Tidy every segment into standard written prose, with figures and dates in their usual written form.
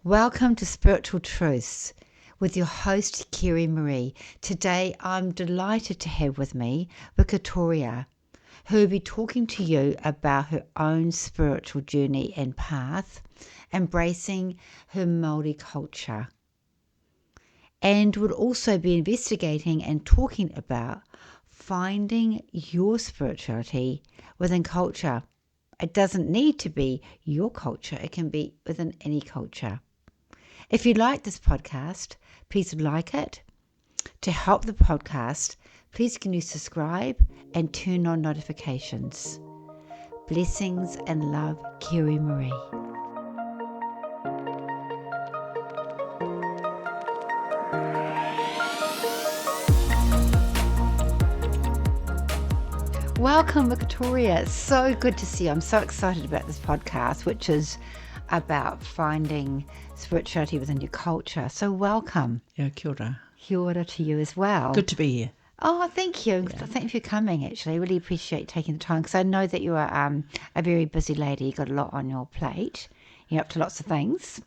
Welcome to Spiritual Truths with your host, Kerry Marie. Today, I'm delighted to have with me Theoria, who will be talking to you about her own spiritual journey and path, embracing her Māori culture, and would also be investigating and talking about finding your spirituality within culture. It doesn't need to be your culture, it can be within any culture. If you like this podcast, please like it. To help the podcast, please can you subscribe and turn on notifications. Blessings and love, Kerry Marie. Welcome, Victoria. It's so good to see you. I'm so excited about this podcast, which is about finding spirituality within your culture. So welcome. Yeah, kia ora. Kia ora to you as well. Good to be here. Oh, thank you. Yeah. Thank you for coming, actually. I really appreciate taking the time because I know that you are a very busy lady. You've got a lot on your plate. You're up to lots of things.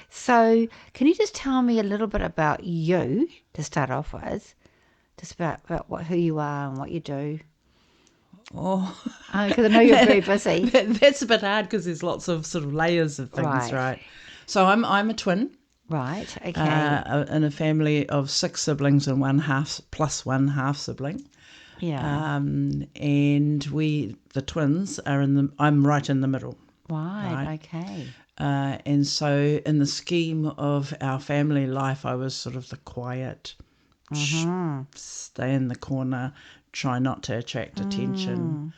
So can you just tell me a little bit about you to start off with? Just about who you are and what you do. Oh, because I know you're very busy. That's a bit hard because there's lots of sort of layers of things, right? So I'm a twin. Right, okay. In a family of 6 siblings and one half sibling. Yeah. And the twins, I'm right in the middle. Right, okay. And so in the scheme of our family life, I was sort of the quiet, stay in the corner, try not to attract attention.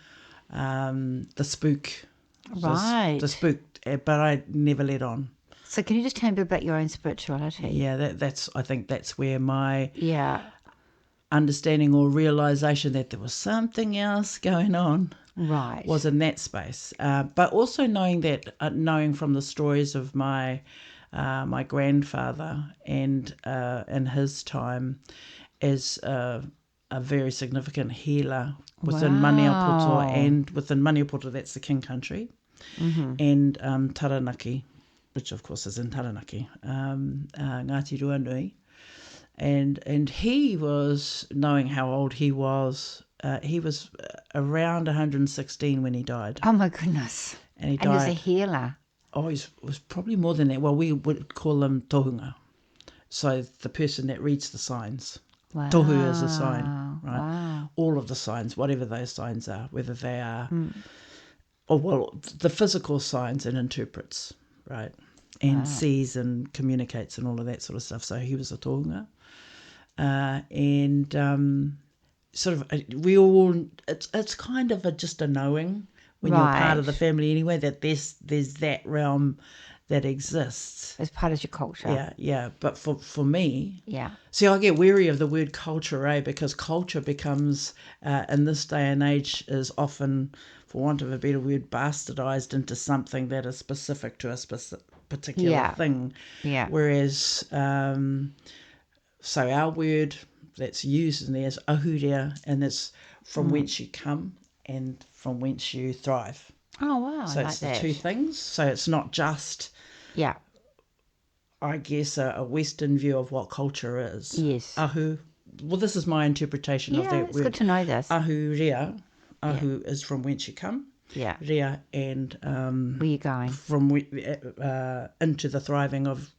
The spook. Right. The spook, but I never let on. So can you just tell me a bit about your own spirituality? Yeah, I think that's where my understanding or realisation that there was something else going on was in that space. But also knowing from the stories of my grandfather and in his time as a very significant healer within Maniapoto, and within Maniapoto, that's the King Country, and Taranaki, which of course is in Taranaki, Ngāti Ruanui. And he was, knowing how old he was around 116 when he died. Oh my goodness. And he died. And he was a healer. Oh, he was probably more than that. Well, we would call him tohunga. So the person that reads the signs. Wow. Tohu is a sign, right? Wow. All of the signs, whatever those signs are, whether they are, the physical signs and interprets, right? And sees and communicates and all of that sort of stuff. So he was a tohunga. Sort of, we all, it's kind of just a knowing when you're part of the family anyway, that there's that realm that exists as part of your culture. Yeah. But for me, yeah. See, I get wary of the word culture, because culture becomes in this day and age is often, for want of a better word, bastardized into something that is specific to a particular thing. Yeah. Whereas, so our word that's used in there is ahurea, and it's from whence you come and from whence you thrive. Oh wow! So it's the two things. So it's not just, I guess, a Western view of what culture is. Yes. Ahu. Well, this is my interpretation of that word. Yeah, it's good to know this. Ahurea. Ahu is from whence you come. Yeah. Rea, and where you going? From into the thriving of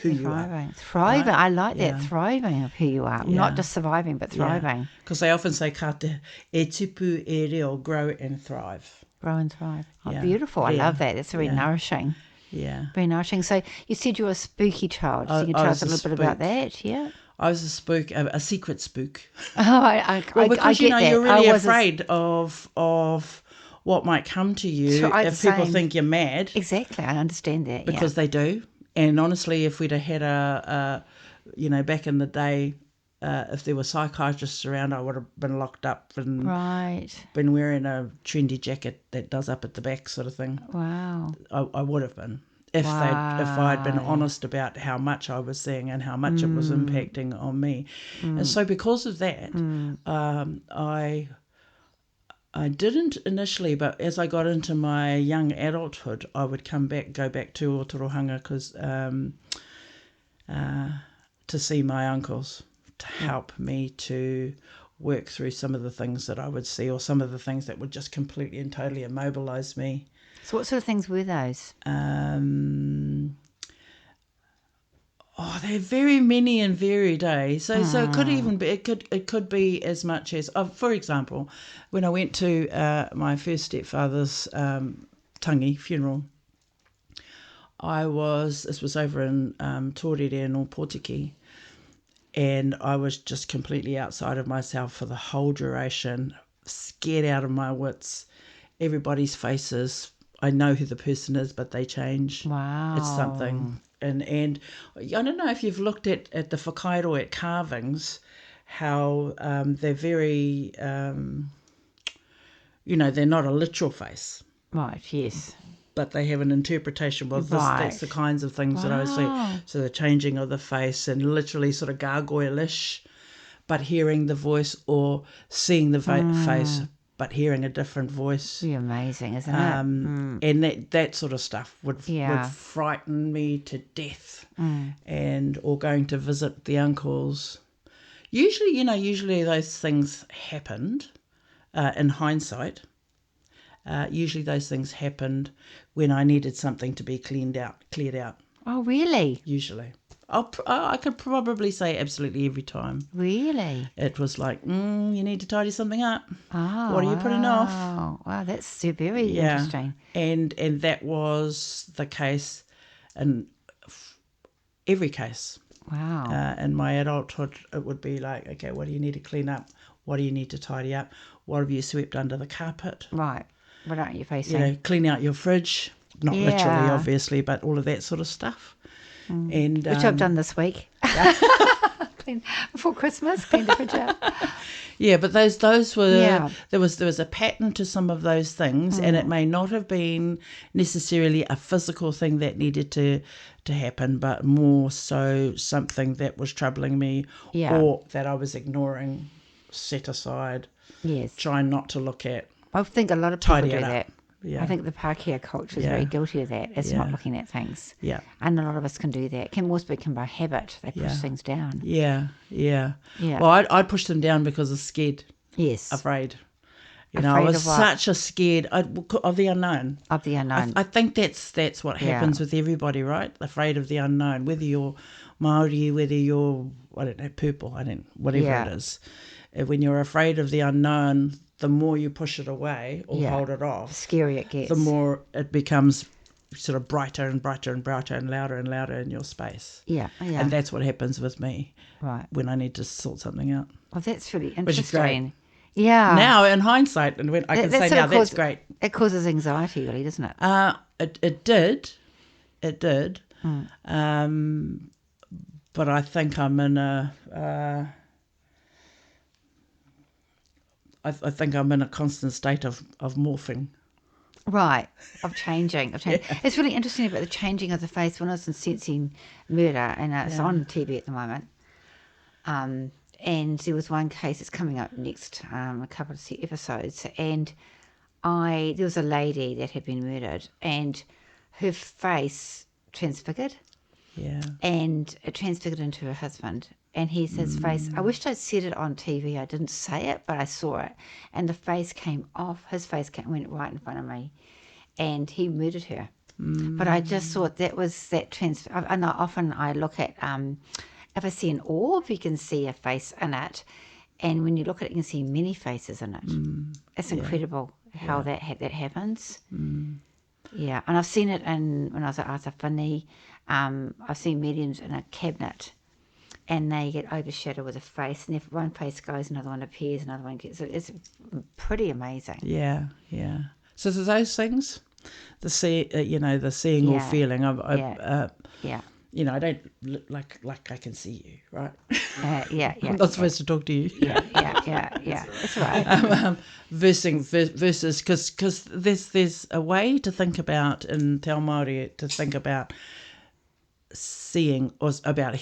who you are. Thriving. Right? I like that. Thriving of who you are. Not just surviving, but thriving. Because they often say, ka te e tupu e reo, grow and thrive. Grow and thrive. Oh, beautiful. I love that. That's very nourishing. Yeah. Very nourishing. So you said you were a spooky child. So you can tell us a little bit about that, yeah? I was a spook, a secret spook. Oh, I because, get that. You're really afraid of what might come to you if people think you're mad. Exactly. I understand that, because they do. And honestly, if we'd have had back in the day, if there were psychiatrists around, I would have been locked up and been wearing a trendy jacket that does up at the back sort of thing. Wow. I would have been. If I'd been honest about how much I was seeing and how much it was impacting on me. And so because of that, I didn't initially, but as I got into my young adulthood, I would go back to Otorohanga to see my uncles, to help me to work through some of the things that I would see, or some of the things that would just completely and totally immobilise me. So what sort of things were those? They're very many and varied, eh? So it could even be it could be as much as, for example, when I went to my first stepfather's tangi funeral, this was over in Theoria in Portiki, and I was just completely outside of myself for the whole duration, scared out of my wits. Everybody's faces, I know who the person is, but they change. Wow. It's something. And I don't know if you've looked at the whakairoa carvings, how they're very, they're not a literal face. Right, yes. But they have an interpretation. Well, that's the kinds of things that I see. So the changing of the face, and literally sort of gargoyle-ish, but hearing the voice, or seeing the face, but hearing a different voice. Pretty amazing, isn't it? And that sort of stuff would frighten me to death. Or going to visit the uncles. Usually those things happened in hindsight. Usually those things happened when I needed something to be cleared out. Oh, really? Usually. I could probably say absolutely every time. Really? It was like, you need to tidy something up. Oh, what are you putting off? Wow, that's very interesting. And that was the case in every case. Wow. In my adulthood, it would be like, okay, what do you need to clean up? What do you need to tidy up? What have you swept under the carpet? Right. What aren't you facing? Clean out your fridge. Not literally, obviously, but all of that sort of stuff. And which I've done this week. Clean before Christmas, clean the fridge out. Yeah, but those were there was a pattern to some of those things, and it may not have been necessarily a physical thing that needed to happen, but more so something that was troubling me, or that I was ignoring, set aside, trying not to look at. I think a lot of people do that. Yeah. I think the Pākehā culture is very guilty of that. It's not looking at things. Yeah. And a lot of us can do that. It can also become by habit. They push things down. Yeah. Well, I pushed them down because I was scared. Yes. Afraid. I was such a scared of the unknown. Of the unknown. I think that's what happens with everybody, right? Afraid of the unknown. Whether you're Māori, whether you're, I don't know, purple, whatever it is. When you're afraid of the unknown, the more you push it away or hold it off, the scarier it gets. The more it becomes sort of brighter and brighter and brighter and louder in your space. Yeah. And that's what happens with me. Right. When I need to sort something out. Well, that's really interesting. Which is great. Yeah. Now, in hindsight, and when I can say now, that's great. It causes anxiety, really, doesn't it? It did. It did. But I think I'm in a... I think I'm in a constant state of morphing. Right, of changing. It's really interesting about the changing of the face. When I was in Sensing Murder, and it's on TV at the moment, and there was one case that's coming up next, a couple of episodes, and there was a lady that had been murdered, and her face transfigured. Yeah. And it transfigured into her husband. And his face, I wished I'd said it on TV. I didn't say it, but I saw it. And the face came off. His face went right in front of me. And he murdered her. But I just thought that was that and often I look at, if I see an orb, you can see a face in it. And when you look at it, you can see many faces in it. It's incredible how that happens. Yeah, and I've seen it when I was at Ata Whani. I've seen mediums in a cabinet. And they get overshadowed with a face, and if one face goes, another one appears, another one gets. It's pretty amazing. Yeah. So those things, the seeing or feeling. I don't look like I can see you, right? I'm not supposed to talk to you. Yeah. That's right. Versus because there's a way to think about in Te Ao Māori to think about seeing or about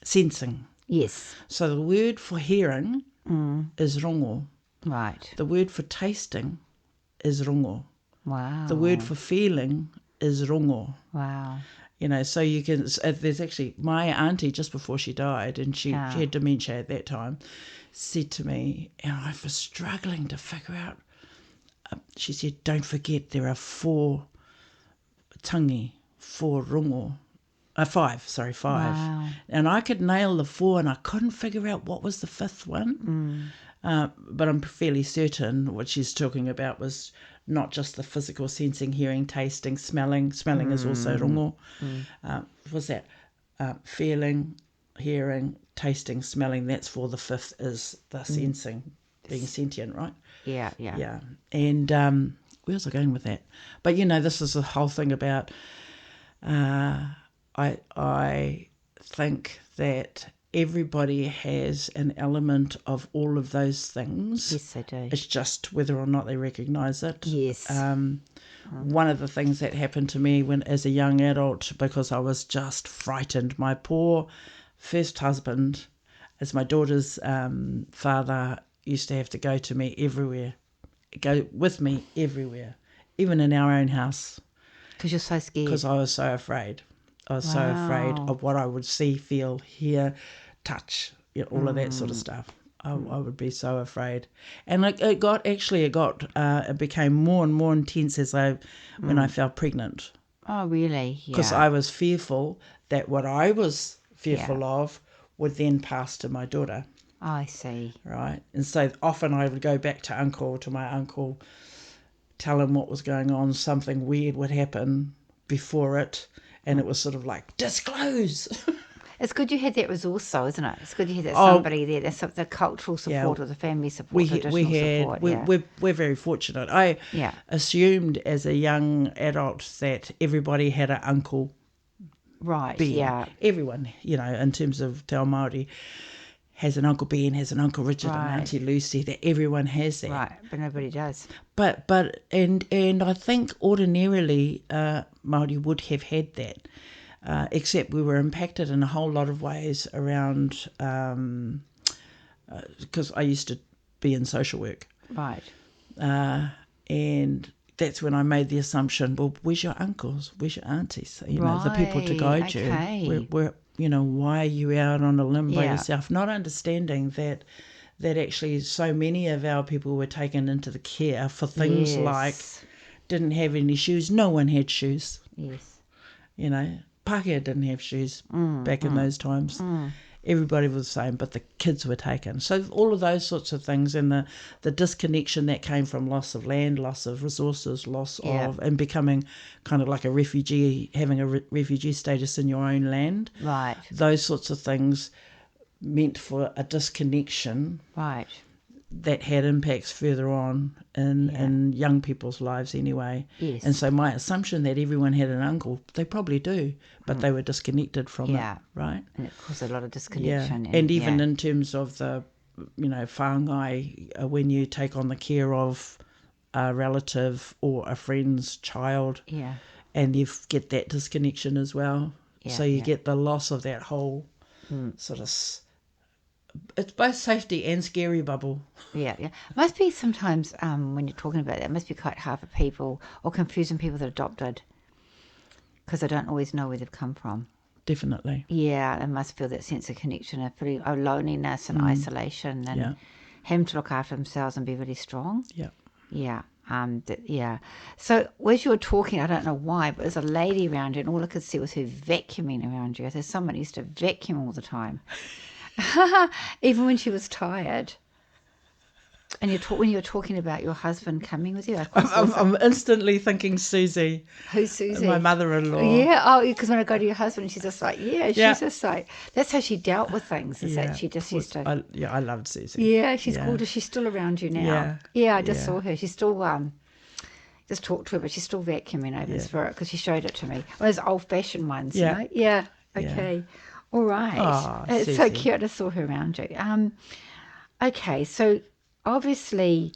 sensing. Yes. So the word for hearing is rongo. Right. The word for tasting is rongo. Wow. The word for feeling is rongo. Wow. You know, so you can, there's actually, my auntie, just before she died, and she had dementia at that time, said to me, and I was struggling to figure out, she said, don't forget there are 4 tangi, 4 rongo. 5. Wow. And I could nail the 4 and I couldn't figure out what was the 5th one. But I'm fairly certain what she's talking about was not just the physical sensing, hearing, tasting, smelling. Smelling is also rongo. What's that? Feeling, hearing, tasting, smelling. That's for the 5th is the sensing, being sentient, right? Yeah. Yeah. And where's I going with that? But, you know, this is the whole thing about I think that everybody has an element of all of those things. Yes, they do. It's just whether or not they recognise it. Yes. One of the things that happened to me when as a young adult, because I was just frightened, my poor first husband, as my daughter's father, used to have to go with me everywhere, even in our own house. Because you're so scared. Because I was so afraid. I was so afraid of what I would see, feel, hear, touch, you know, all of that sort of stuff. I would be so afraid, and it became more and more intense when I fell pregnant. Oh, really? Yeah. Because I was fearful that what I was fearful of would then pass to my daughter. Oh, I see. Right, and so often I would go back to my uncle, tell him what was going on. Something weird would happen before it, and it was sort of like, disclose. It's good you had that resource, though, isn't it? It's good you had that somebody there. That's the cultural support or the family support, traditional support. We're very fortunate. I assumed as a young adult that everybody had an uncle. Right, Ben. yeah. Everyone, you know, in terms of Te Ao Māori, has an Uncle Ben, has an Uncle Richard, and Auntie Lucy, that everyone has that. Right, but nobody does. But I think ordinarily Māori would have had that, except we were impacted in a whole lot of ways around, because I used to be in social work. Right. And that's when I made the assumption, well, where's your uncles? Where's your aunties? You know, the people to guide you. We're, you know, why are you out on a limb by yourself? Not understanding that actually so many of our people were taken into the care for things like didn't have any shoes. No one had shoes. Yes. You know, Pākehā didn't have shoes back in those times. Everybody was the same, but the kids were taken. So all of those sorts of things, and the disconnection that came from loss of land, loss of resources, loss of, and becoming kind of like a refugee, having a refugee status in your own land. Right. Those sorts of things meant for a disconnection. Right. That had impacts further on in young people's lives anyway. Yes. And so my assumption that everyone had an uncle, they probably do, but they were disconnected from it, right? And it caused a lot of disconnection. Yeah. And even in terms of the, you know, whāngai, when you take on the care of a relative or a friend's child, and you get that disconnection as well. So you get the loss of that whole sort of... It's both safety and scary bubble. Yeah. Must be sometimes when you're talking about that, it must be quite hard for people or confusing people that are adopted because they don't always know where they've come from. Definitely. Yeah, they must feel that sense of connection, a loneliness and isolation, and having to look after themselves and be really strong. Yeah. Yeah. So as you were talking, I don't know why, but there's a lady around you, and all I could see was her vacuuming around you. There's someone who used to vacuum all the time. Even when she was tired. And when you were talking about your husband coming with you, I'm instantly thinking Susie. Who's Susie? My mother-in-law. Yeah, because when I go to your husband, she's just like, she's just like, that's how she dealt with things. Is that she just used to. I loved Susie. Yeah, she's gorgeous. She's still around you now. Yeah, I just saw her. She's still just talked to her, but she's still vacuuming over the spirit because she showed it to me. One of those old-fashioned ones. Yeah. You know? Yeah. Okay. Yeah. All right. Oh, it's Susie. so cute. I saw her around you. Okay, so obviously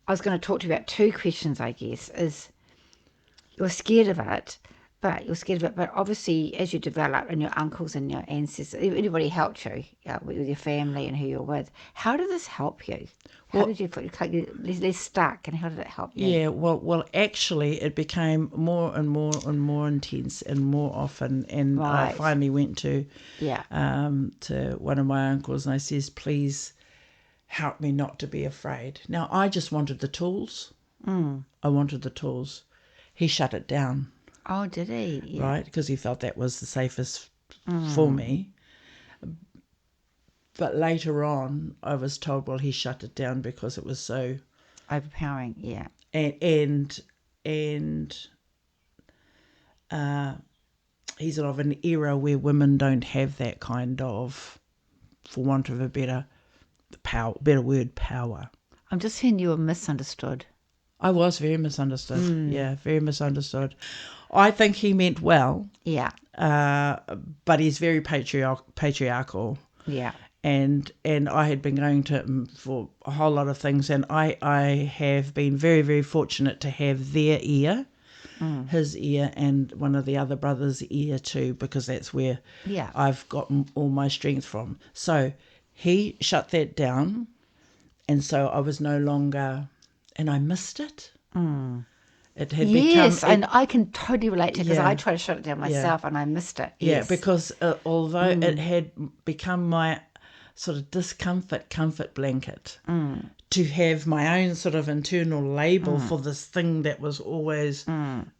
I was going to talk to you about 2 questions, I guess, is you're scared of it, But you're scared of it. But obviously, as you develop, and your uncles and your ancestors, everybody helped you with your family and who you're with. How did this help you? How did you feel less stuck, and how did it help you? Yeah, well, actually, it became more and more and more intense and more often. And I finally went to one of my uncles, and I says, "Please help me not to be afraid." Now, I just wanted the tools. I wanted the tools. He shut it down. Oh, did he? Yeah. Right, because he felt that was the safest for me. But later on, I was told, well, he shut it down because it was so overpowering. Yeah, and he's of an era where women don't have that kind of, for want of a better word, power. I'm just hearing you were misunderstood. I was very misunderstood. Yeah, very misunderstood. I think he meant well. Yeah. But he's very patriarchal. Yeah. And I had been going to him for a whole lot of things, and I have been very, very fortunate to have their ear, his ear, and one of the other brothers' ear too, because that's where I've gotten all my strength from. So he shut that down, and so I was no longer, and I missed it. It had yes, and I can totally relate to it because I tried to shut it down myself and I missed it. Yeah, yes. because although it had become my sort of comfort blanket to have my own sort of internal label for this thing that was always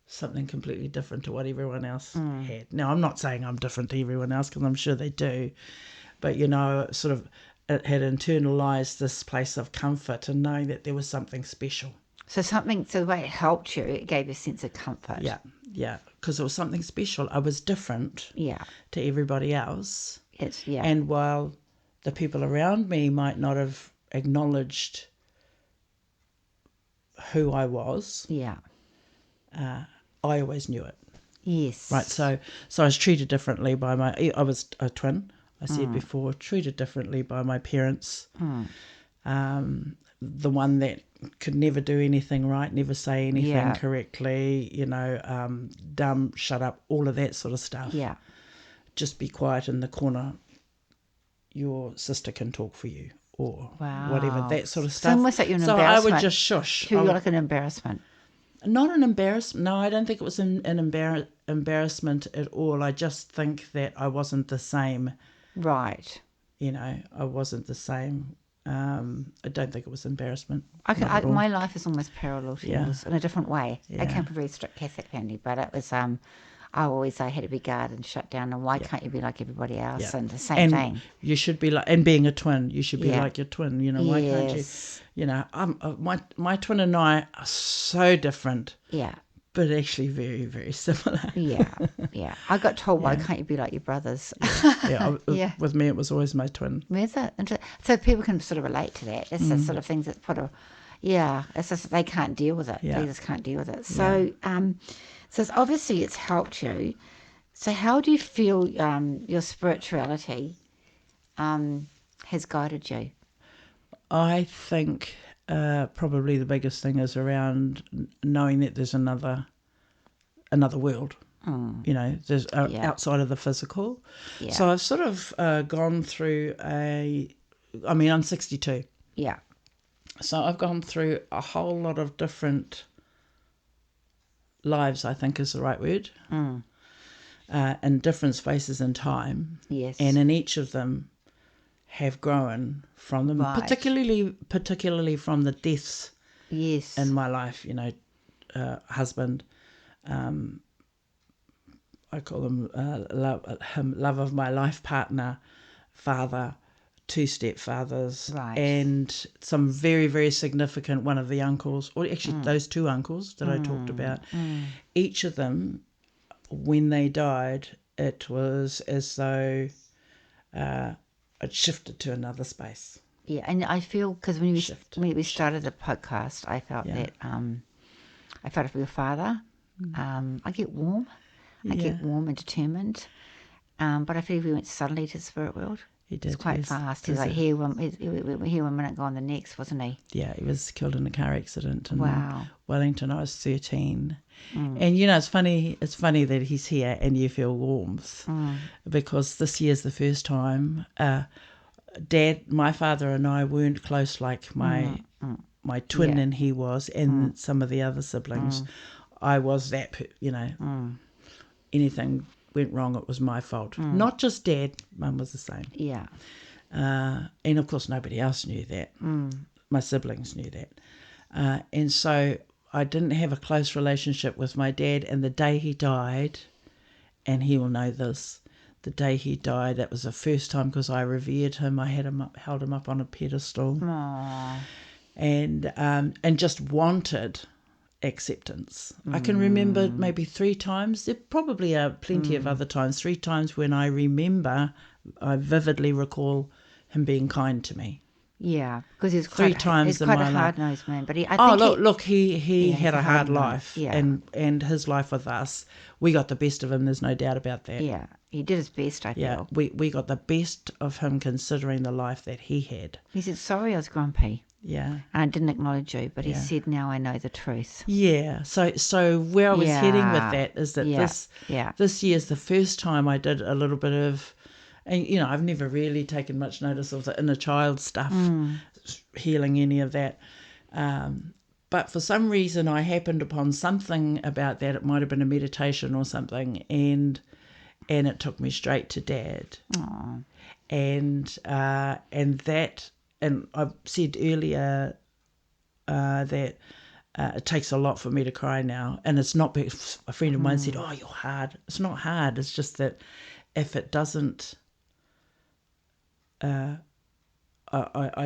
something completely different to what everyone else had. Now, I'm not saying I'm different to everyone else because I'm sure they do, but, sort of it had internalized this place of comfort and knowing that there was something special. So the way it helped you, it gave you a sense of comfort. Yeah, because it was something special. I was different to everybody else. And while the people around me might not have acknowledged who I was, I always knew it. Yes. Right, so I was treated differently I was a twin, I said before, treated differently by my parents. The one that could never do anything right, never say anything correctly, dumb, shut up, all of that sort of stuff. Yeah. Just be quiet in the corner. Your sister can talk for you, or whatever, that sort of stuff. So almost like you're an embarrassment. I would just shush. You're like an embarrassment. Not an embarrassment. No, I don't think it was an embarrassment at all. I just think that I wasn't the same. Right. I wasn't the same. I don't think it was embarrassment. My life is almost parallel to yours in a different way. Yeah. I came from a very strict Catholic family, but it was I had to be guarded and shut down. And why can't you be like everybody else? And the same thing. You should be like, and being a twin, you should be like your twin. Why can't you? My twin and I are so different. Yeah. But actually very, very similar. Yeah. I got told, why can't you be like your brothers? With me, it was always my twin. Is it? So people can sort of relate to that. It's the sort of things that it's just they can't deal with it. Yeah. They just can't deal with it. So, so obviously it's helped you. So how do you feel your spirituality has guided you? I think probably the biggest thing is around knowing that there's another world. There's outside of the physical. Yeah. So I've sort of gone through I'm 62. Yeah. So I've gone through a whole lot of different lives, I think is the right word, in different spaces in time. Yes. And in each of them have grown from them, particularly from the deaths in my life, husband, I call him love of my life partner, father, 2 stepfathers, and some very, very significant, one of the uncles, or actually those 2 uncles that I talked about. Each of them, when they died, it was as though it shifted to another space. Yeah, and I feel, because when we started the podcast, I felt that I felt it for your father. I get warm. I get warm and determined. But I feel we went suddenly to the spirit world. He did. It's quite fast. He's like here one minute, gone the next, wasn't he? Yeah, he was killed in a car accident in Wellington. I was 13. And, it's funny that he's here and you feel warmth because this year's the first time Dad, my father and I weren't close like my twin and he was and some of the other siblings. I was that, anything went wrong, it was my fault. Not just Dad, Mum was the same. Yeah. And, of course, nobody else knew that. My siblings knew that. And so I didn't have a close relationship with my dad. And the day he died, and he will know this, the day he died, that was the first time because I revered him. I had held him up on a pedestal. Aww. And just wanted acceptance. I can remember maybe 3 times. There probably are plenty of other times. 3 times when I vividly recall him being kind to me. Yeah, because he's 3 times in quite my a life. hard-nosed man. But he had a hard life, yeah. and his life with us, we got the best of him. There's no doubt about that. Yeah, he did his best. I feel. We got the best of him considering the life that he had. He said, "Sorry, I was grumpy. Yeah, and I didn't acknowledge you." But he said, "Now I know the truth." Yeah. So where I was heading with that is that this year's the first time I did a little bit of. And, I've never really taken much notice of the inner child stuff, healing any of that. But for some reason, I happened upon something about that. It might have been a meditation or something, and it took me straight to Dad. Aww. And I've said earlier that it takes a lot for me to cry now. And it's not because a friend of mine said, "Oh, you're hard." It's not hard. It's just that if it doesn't... I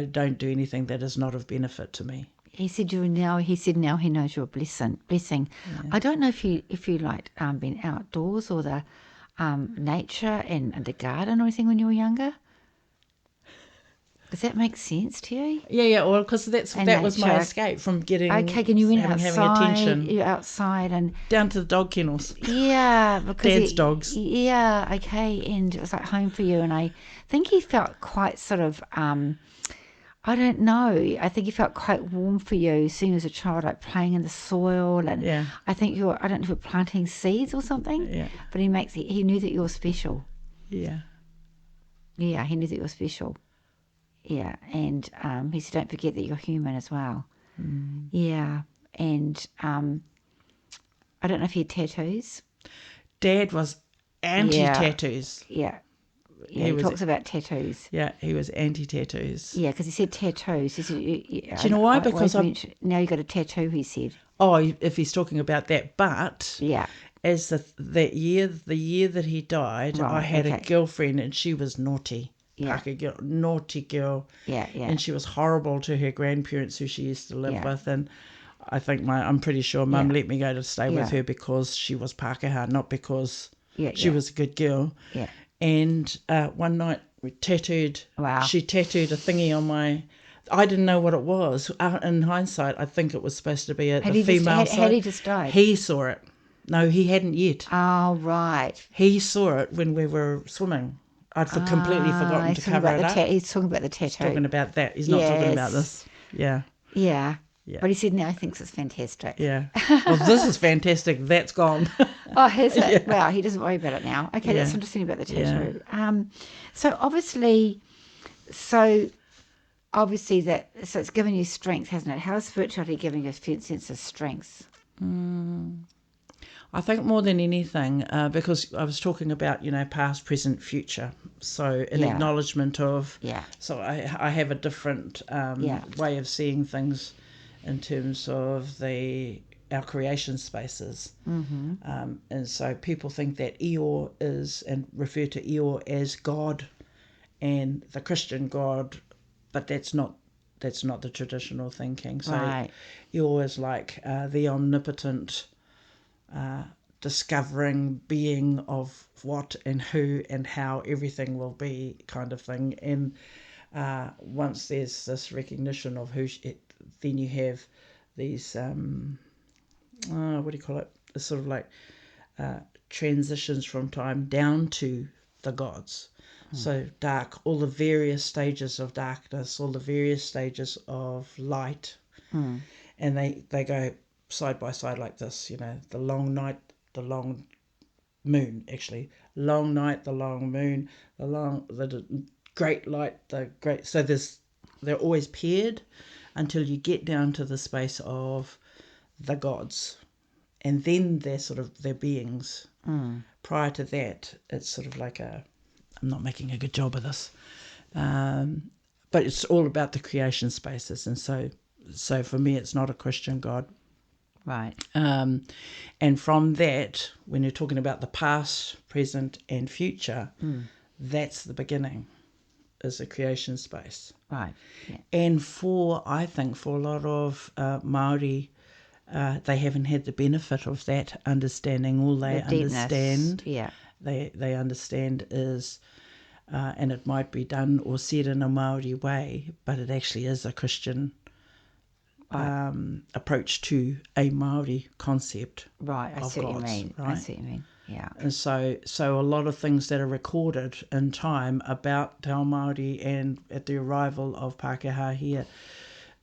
don't do anything that is not of benefit to me. He said now he knows you're a blessing. Yeah. I don't know if you like been outdoors or the nature and the garden or anything when you were younger. Does that make sense to you? Yeah. Well, because that was my escape from getting and you went having attention. You're outside and down to the dog kennels. Yeah, because Dad's dogs. Yeah, okay, and it was like home for you. And I think he felt quite sort of I don't know. I think he felt quite warm for you, seeing as a child, like playing in the soil, and I think I don't know if you're planting seeds or something. Yeah. But he knew that you were special. Yeah. Yeah, he knew that you were special. Yeah, and he said, "Don't forget that you're human as well." Yeah, and I don't know if he had tattoos. Dad was anti-tattoos. Yeah. He talks about tattoos. Yeah, he was anti-tattoos. Yeah, because he said tattoos. He said, do you know why? Because now you got a tattoo, he said. Oh, if he's talking about that. But as the year that he died, I had a girlfriend and she was naughty. Parker girl, naughty girl. Yeah. And she was horrible to her grandparents who she used to live with. And I think I'm pretty sure Mum let me go to stay with her because she was Pākehā, not because she was a good girl. Yeah. And one night we tattooed. Wow. She tattooed a thingy on my. I didn't know what it was. In hindsight, I think it was supposed to be a female side. Had he just died? He saw it. No, he hadn't yet. Oh, right. He saw it when we were swimming. I'd completely forgotten to cover it up. He's talking about the tattoo. He's talking about that. He's not talking about this. Yeah. Yeah. But he said now he thinks it's fantastic. Yeah. Well, this is fantastic. That's gone. Oh, has it? Yeah. Wow, he doesn't worry about it now. Okay, that's interesting about the tattoo. Yeah. So obviously it's given you strength, hasn't it? How is spirituality giving you a sense of strength? I think more than anything, because I was talking about, past, present, future. So an acknowledgement of... Yeah. So I have a different way of seeing things in terms of our creation spaces. Mm-hmm. And so people think that Eeyore is, and refer to Eeyore as God and the Christian God, but that's not the traditional thinking. So Eeyore is like the omnipotent... discovering being of what and who and how everything will be kind of thing. And once there's this recognition of then you have these what do you call it, it's sort of like transitions from time down to the gods. So dark, all the various stages of darkness, all the various stages of light. And they go side by side like this, the long night, the long moon, actually. Long night, the long moon, the great light, the great... So they're always paired until you get down to the space of the gods. And then they're sort of their beings. Prior to that, it's sort of like I'm not making a good job of this. But it's all about the creation spaces. And so for me, it's not a Christian God. Right. And from that, when you're talking about the past, present, and future, that's the beginning, is the creation space. Right. Yeah. And I think for a lot of Māori, they haven't had the benefit of that understanding. All they understand, they understand is, and it might be done or said in a Māori way, but it actually is a Christian approach to a Māori concept. Right, I see what you mean. Right? I see what you mean. Yeah. And so a lot of things that are recorded in time about Te Ao Māori and at the arrival of Pākehā here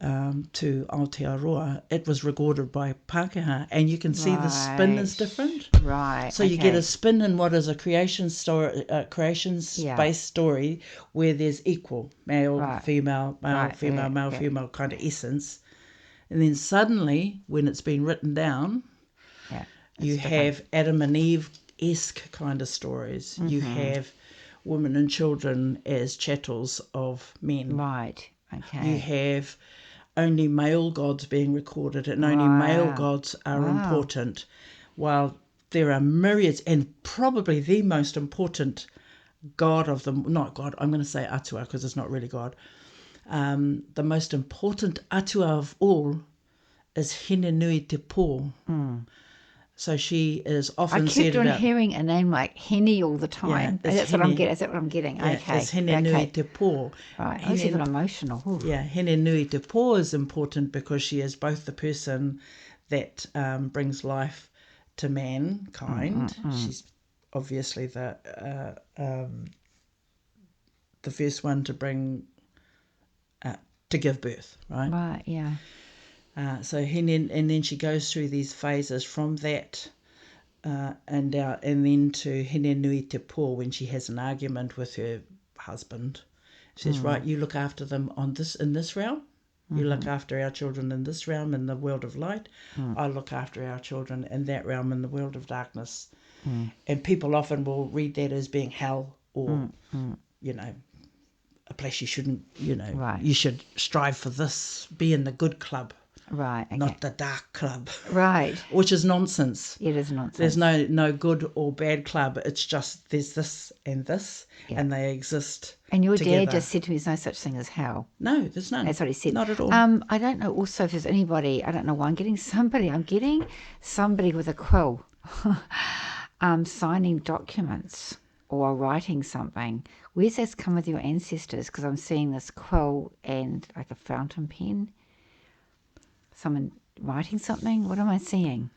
to Aotearoa, it was recorded by Pākehā, and you can see the spin is different. Right. So you get a spin in what is a creation story, space story, where there's equal male, female, male, female, male, female kind of essence. And then suddenly, when it's been written down, you have Adam and Eve-esque kind of stories. You have women and children as chattels of men. Right, okay. You have only male gods being recorded, and only male gods are important, while there are myriads, and probably the most important god of them, not God, I'm going to say Atua because it's not really God. The most important Atua of all is Hine Nui Te Pō. So she is often said about... I kept on hearing a name like Henny all the time. Yeah, that's what I'm getting. Is that what I'm getting? Yeah, okay. It's Hine Nui Te Pō. Right. I was even emotional. Ooh. Yeah, Hine Nui Te Pō is important because she is both the person that brings life to mankind. She's obviously the first one to bring... to give birth, right? Right, yeah. So and then she goes through these phases from that and then to Hine Nui Te Pō, when she has an argument with her husband. She says, right, you look after them in this realm. You look after our children in this realm, in the world of light. I look after our children in that realm, in the world of darkness. And people often will read that as being hell or, a place you shouldn't, you should strive for this, be in the good club. Right, okay. Not the dark club. Right. Which is nonsense. It is nonsense. There's no good or bad club. It's just there's this and this, and they exist And your together. dad just said to me, there's no such thing as hell. No, there's none. That's what he said. Not at all. I don't know also if there's anybody, I don't know why I'm getting somebody with a quill signing documents or writing something. Where's this come with your ancestors? Because I'm seeing this quill and like a fountain pen. Someone writing something? What am I seeing?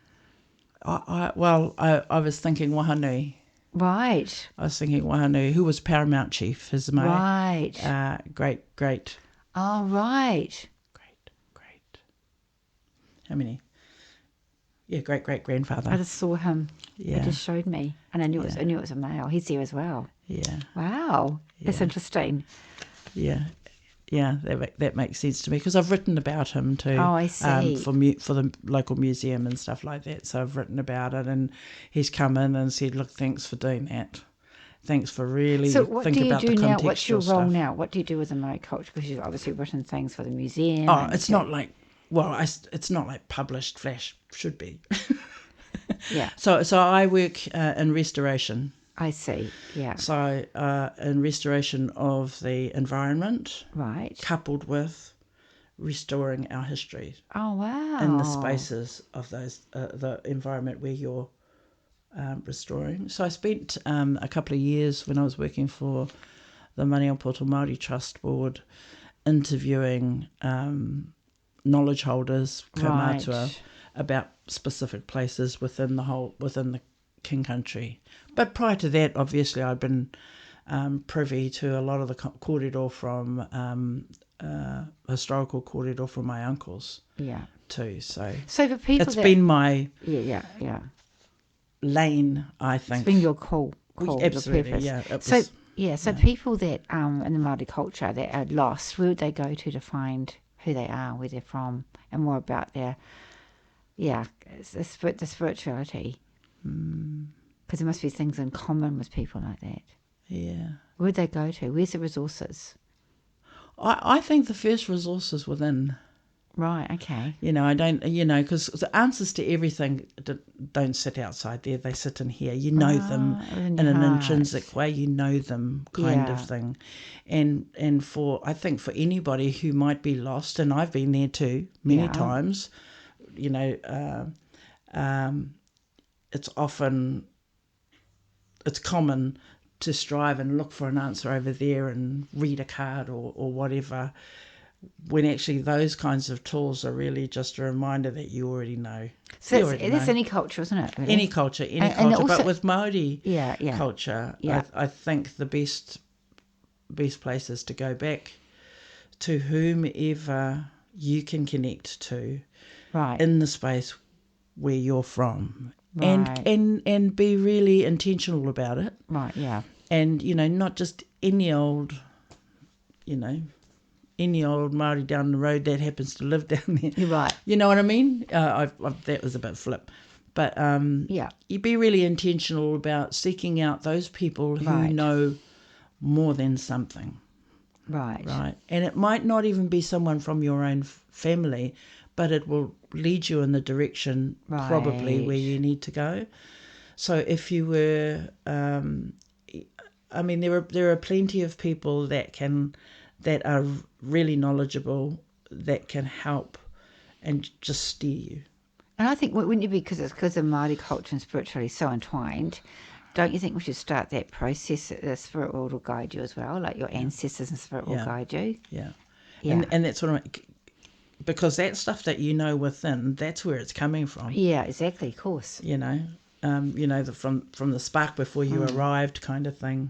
I was thinking Wahanui. Right. I was thinking Wahanui, who was Paramount Chief, his mate. Right. Great. Oh, right. Great. How many? Yeah, great-grandfather. I just saw him. Yeah. He just showed me. And I knew it was a male. He's there as well. Yeah. Wow. That's interesting. Yeah. Yeah, that makes sense to me because I've written about him too. Oh, I see. For the local museum and stuff like that. So I've written about it, and he's come in and said, "Look, thanks for doing that. Thanks for really so what thinking about the contextual do you do now? What's your role stuff." now? What do you do with the Māori culture? Because you've obviously written things for the museum. Oh, it's not like it's not like published flash should be. Yeah. So I work in restoration. I see, yeah. So in restoration of the environment, right, coupled with restoring our history. Oh, wow. In the spaces of those the environment where you're restoring. So I spent a couple of years when I was working for the Maniapoto Māori Trust Board interviewing knowledge holders, kaumātua, about specific places within the King Country. But prior to that, obviously, I'd been privy to a lot of the kōrero from historical kōrero from my uncles. Yeah. Too. So for people it's been my yeah lane, I think. It's been your call. Absolutely, your purpose. So people that in the Māori culture that are lost, where would they go to find who they are, where they're from, and more about their the spirituality? Because there must be things in common with people like that. Yeah. Where'd they go to? Where's the resources? I think the first resource is within. Right, okay. I don't, because the answers to everything don't sit outside there. They sit in here. You know them in an intrinsic way. You know them kind of thing. And I think for anybody who might be lost, and I've been there too many times, it's common to strive and look for an answer over there and read a card or whatever, when actually those kinds of tools are really just a reminder that you already know. So it's any culture, isn't it? Really? Any culture, culture. Also, but with Māori culture, I think the best places to go back to whomever you can connect to in the space where you're from. Right. And be really intentional about it. Right, yeah. And, not just any old Māori down the road that happens to live down there. You're right. You know what I mean? That was a bit flip. But you be really intentional about seeking out those people who know more than something. Right. Right. And it might not even be someone from your own family, but it will lead you in the direction probably where you need to go. So if you were, there are plenty of people that are really knowledgeable, that can help and just steer you. And I think, wouldn't you be, because the Māori culture and spirituality is so entwined, don't you think we should start that process, the spirit world will guide you as well, like your ancestors and spirit will guide you? Yeah. And that's what because that stuff that within, that's where it's coming from. Yeah, exactly, of course. From the spark before you arrived kind of thing.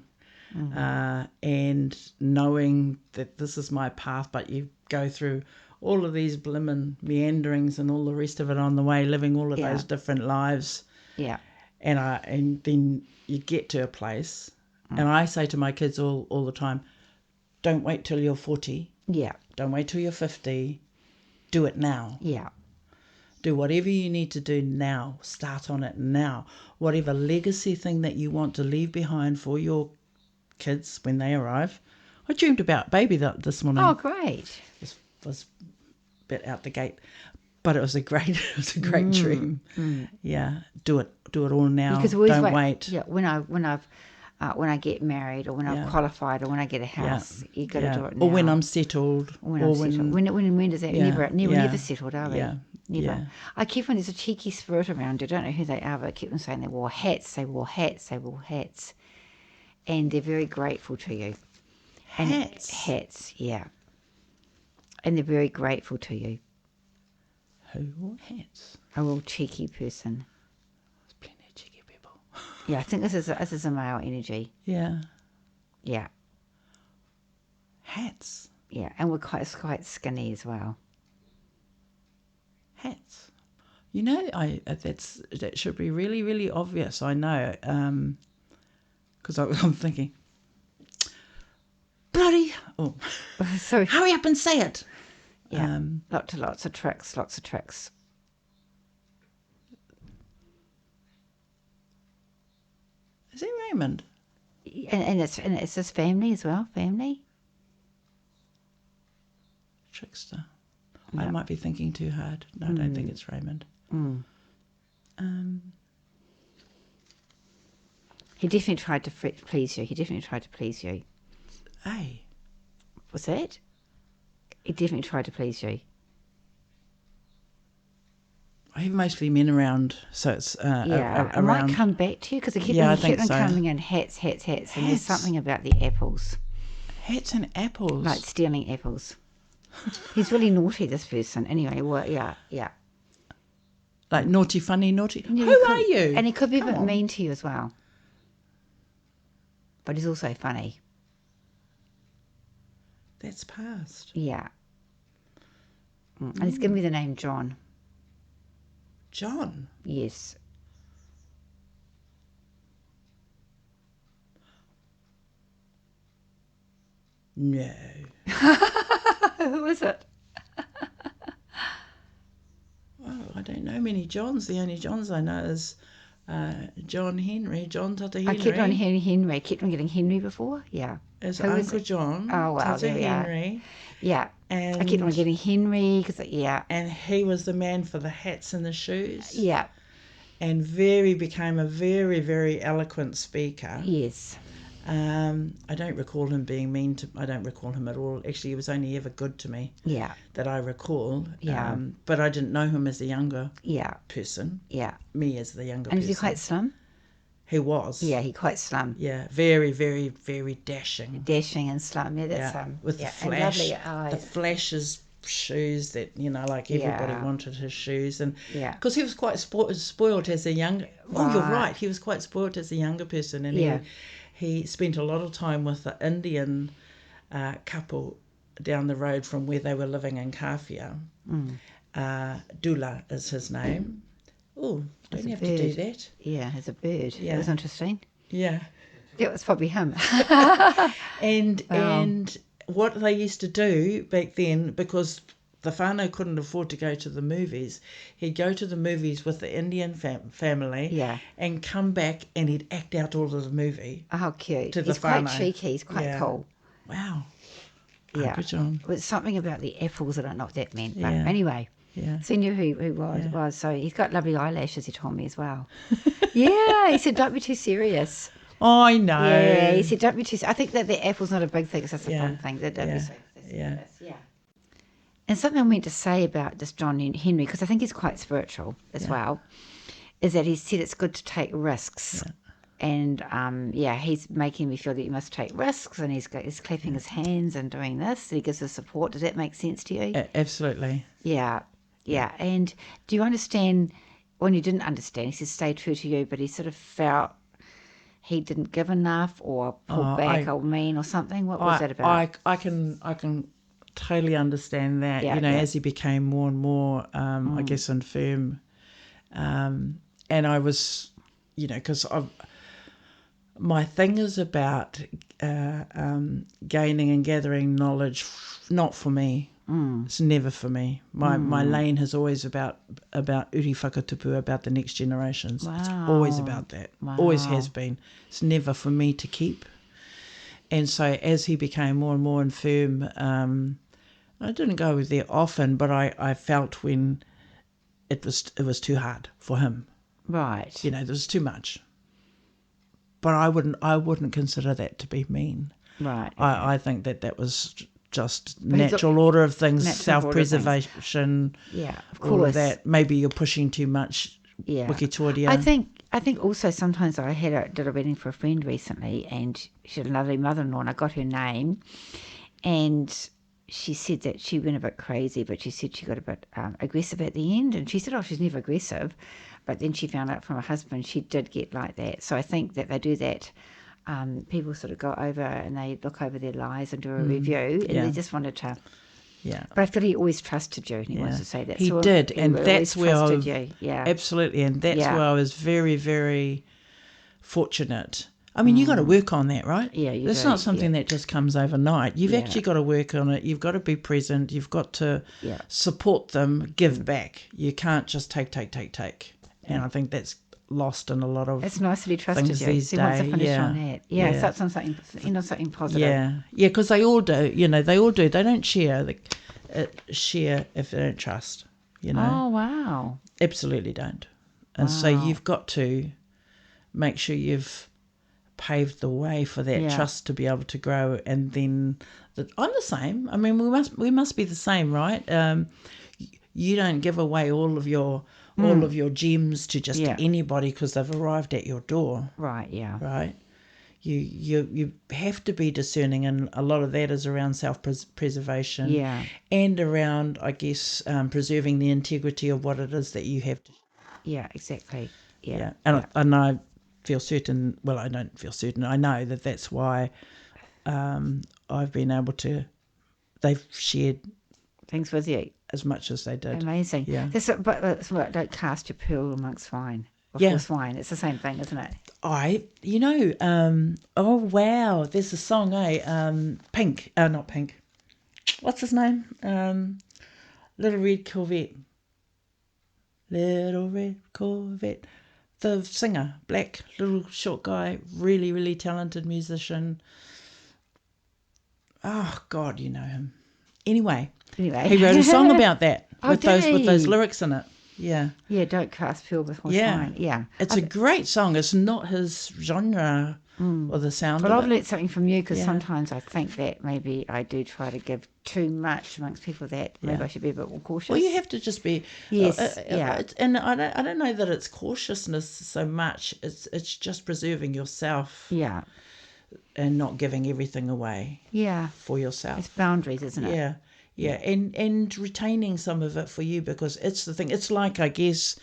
And knowing that this is my path, but you go through all of these blimmin' meanderings and all the rest of it on the way, living all of those different lives. Yeah. And then you get to a place, and I say to my kids all the time, don't wait till you're 40. Yeah. Don't wait till you're 50. Do it now. Yeah. Do whatever you need to do now. Start on it now. Whatever legacy thing that you want to leave behind for your kids when they arrive. I dreamed about baby this morning. Oh, great! It was a bit out the gate, but it was a great dream. Yeah, do it all now. Because don't wait. Yeah, when I get married, or when I've qualified, or when I get a house, you got to do it now. Or when I'm settled. When does that? Never settled, are we? Yeah. Never. Yeah. I keep on, there's a cheeky spirit around. I don't know who they are, but I keep on saying they wore hats. They wore hats. They wore hats. And they're very grateful to you. Hats? Hats, yeah. And they're very grateful to you. Who wore hats? A real cheeky person. There's plenty of cheeky people. Yeah, I think this is a male energy. Yeah. Yeah. Hats? Yeah, and we're quite skinny as well. Hats? That should be really, really obvious, I know. Because I'm thinking, bloody, Sorry. Hurry up and say it. Yeah, lots of tricks. Is it Raymond? And it's his family as well, family? Trickster. Yep. I might be thinking too hard. No, I don't think it's Raymond. He definitely tried to please you. Hey. Was that? He definitely tried to please you. I have mostly men around, so it's around. It might come back to you because he kept on coming in hats, and there's something about the apples. Hats and apples? Like stealing apples. He's really naughty, this person. Anyway, well, yeah. Like naughty, funny, naughty. Yeah, Who are you? And he could be a bit mean to you as well. but he's also funny. That's past. Yeah. And he's given me the name John. John? Yes. No. Who is it? Oh, I don't know many Johns. The only Johns I know is John Henry, John Tata Henry. I kept on hearing Henry. I kept on getting Henry before. Yeah. Is Who is Uncle it? John, Oh, wow, Tata there we are. Henry. Yeah. And I kept on getting Henry because, yeah. And he was the man for the hats and the shoes. Yeah. And became a very, very eloquent speaker. Yes. I don't recall him being mean to. I don't recall him at all. Actually, he was only ever good to me. Yeah. That I recall. Yeah. But I didn't know him as a younger. Yeah. Person. Yeah. Me as the younger and person. And is he quite slim? He was. Yeah, he quite slim. Yeah, very, very, very dashing. Dashing and slim. Yeah, that's with yeah. the flash, and lovely eyes. the flashes shoes that like everybody wanted his shoes, and because he was quite spoiled as a younger. Oh, you're right. He was quite spoiled as a younger person, and he spent a lot of time with the Indian couple down the road from where they were living in Kafia. Dula is his name. Oh, don't you have to do that? Yeah, as a bird. Yeah. That was interesting. Yeah. It was probably him. And what they used to do back then, because the whānau couldn't afford to go to the movies, he'd go to the movies with the Indian family and come back and he'd act out all of the movie. Oh, cute. To he's the whānau. Quite cheeky. He's quite cool. Wow. Yeah. Good job. It was something about the apples. I don't know what that meant. But anyway. Yeah. So he knew who he was. So he's got lovely eyelashes, he told me as well. Yeah. He said, don't be too serious. Oh, I know. Yeah. He said, don't be too serious. I think that the apple's not a big thing. It's just a fun thing. That don't be so serious. Yeah. And something I meant to say about this John Henry, because I think he's quite spiritual as well, is that he said it's good to take risks. Yeah. And, he's making me feel that you must take risks, and he's clapping his hands and doing this. He gives us support. Does that make sense to you? Absolutely. Yeah. Yeah. And do you understand, when you didn't understand, he said stay true to you, but he sort of felt he didn't give enough or pull back or mean or something? What was that about? I can totally understand that, as he became more and more, I guess, infirm. And I was, because my thing is about gaining and gathering knowledge, not for me. It's never for me. My lane is always about uri whakatupu, about the next generations. Wow. It's always about that. Wow. Always has been. It's never for me to keep. And so as he became more and more infirm, I didn't go there often, but I felt when it was too hard for him. Right. There was too much. But I wouldn't consider that to be mean. Right. Okay. I think that was just natural order of things, self-preservation. Yeah, of course. All of that. Maybe you're pushing too much. Yeah. Wikitoria. I think also sometimes I did a wedding for a friend recently, and she had a lovely mother-in-law, and I got her name, and she said that she went a bit crazy, but she said she got a bit aggressive at the end, and she said, she's never aggressive, but then she found out from her husband she did get like that. So I think that they do that. People sort of go over and they look over their lives and do a review, and they just wanted to. Yeah. But I feel he always trusted you, and he wants to say that. He did, and that's where absolutely, and that's where I was very, very fortunate. I mean, you got to work on that, right? Yeah, you do. It's not something that just comes overnight. You've actually got to work on it. You've got to be present. You've got to support them, give back. You can't just take. And I think that's lost in a lot of it's nice that he trusted things you. These he days. Wants to finish on that. Yeah, so it's on something, something positive. Yeah, because they all do. They all do. They don't share if they don't trust. Oh, wow. Absolutely don't. And so you've got to make sure you've paved the way for that trust to be able to grow. And then I'm the same. I mean, we must be the same, right? You don't give away all of your gems to just anybody because they've arrived at your door. Right. Yeah. Right. You have to be discerning, and a lot of that is around self-preservation. Yeah. And around, I guess, preserving the integrity of what it is that you have to. Yeah. Exactly. Yeah. And I feel certain. Well, I don't feel certain. I know that that's why I've been able to. They've shared things with you as much as they did. Amazing. Yeah. But don't cast your pearl amongst swine. Before swine. It's the same thing, isn't it? Oh wow, there's a song, Pink. Not Pink. What's his name? Little Red Corvette. Little Red Corvette. The singer, black, little short guy, really, really talented musician. Oh God, you know him. Anyway, he wrote a song about that with those lyrics in it. Yeah. Yeah, don't cast pearl before swine. Yeah. It's a great song. It's not his genre or the sound but of I've it. learnt something from you because sometimes I think that maybe I do try to give too much amongst people that maybe I should be a bit more cautious. Well, you have to just be. Yes, and I don't know that it's cautiousness so much. It's just preserving yourself. Yeah. And not giving everything away. Yeah. For yourself. It's boundaries, isn't it? Yeah. Yeah. And retaining some of it for you, because it's the thing. It's like, I guess,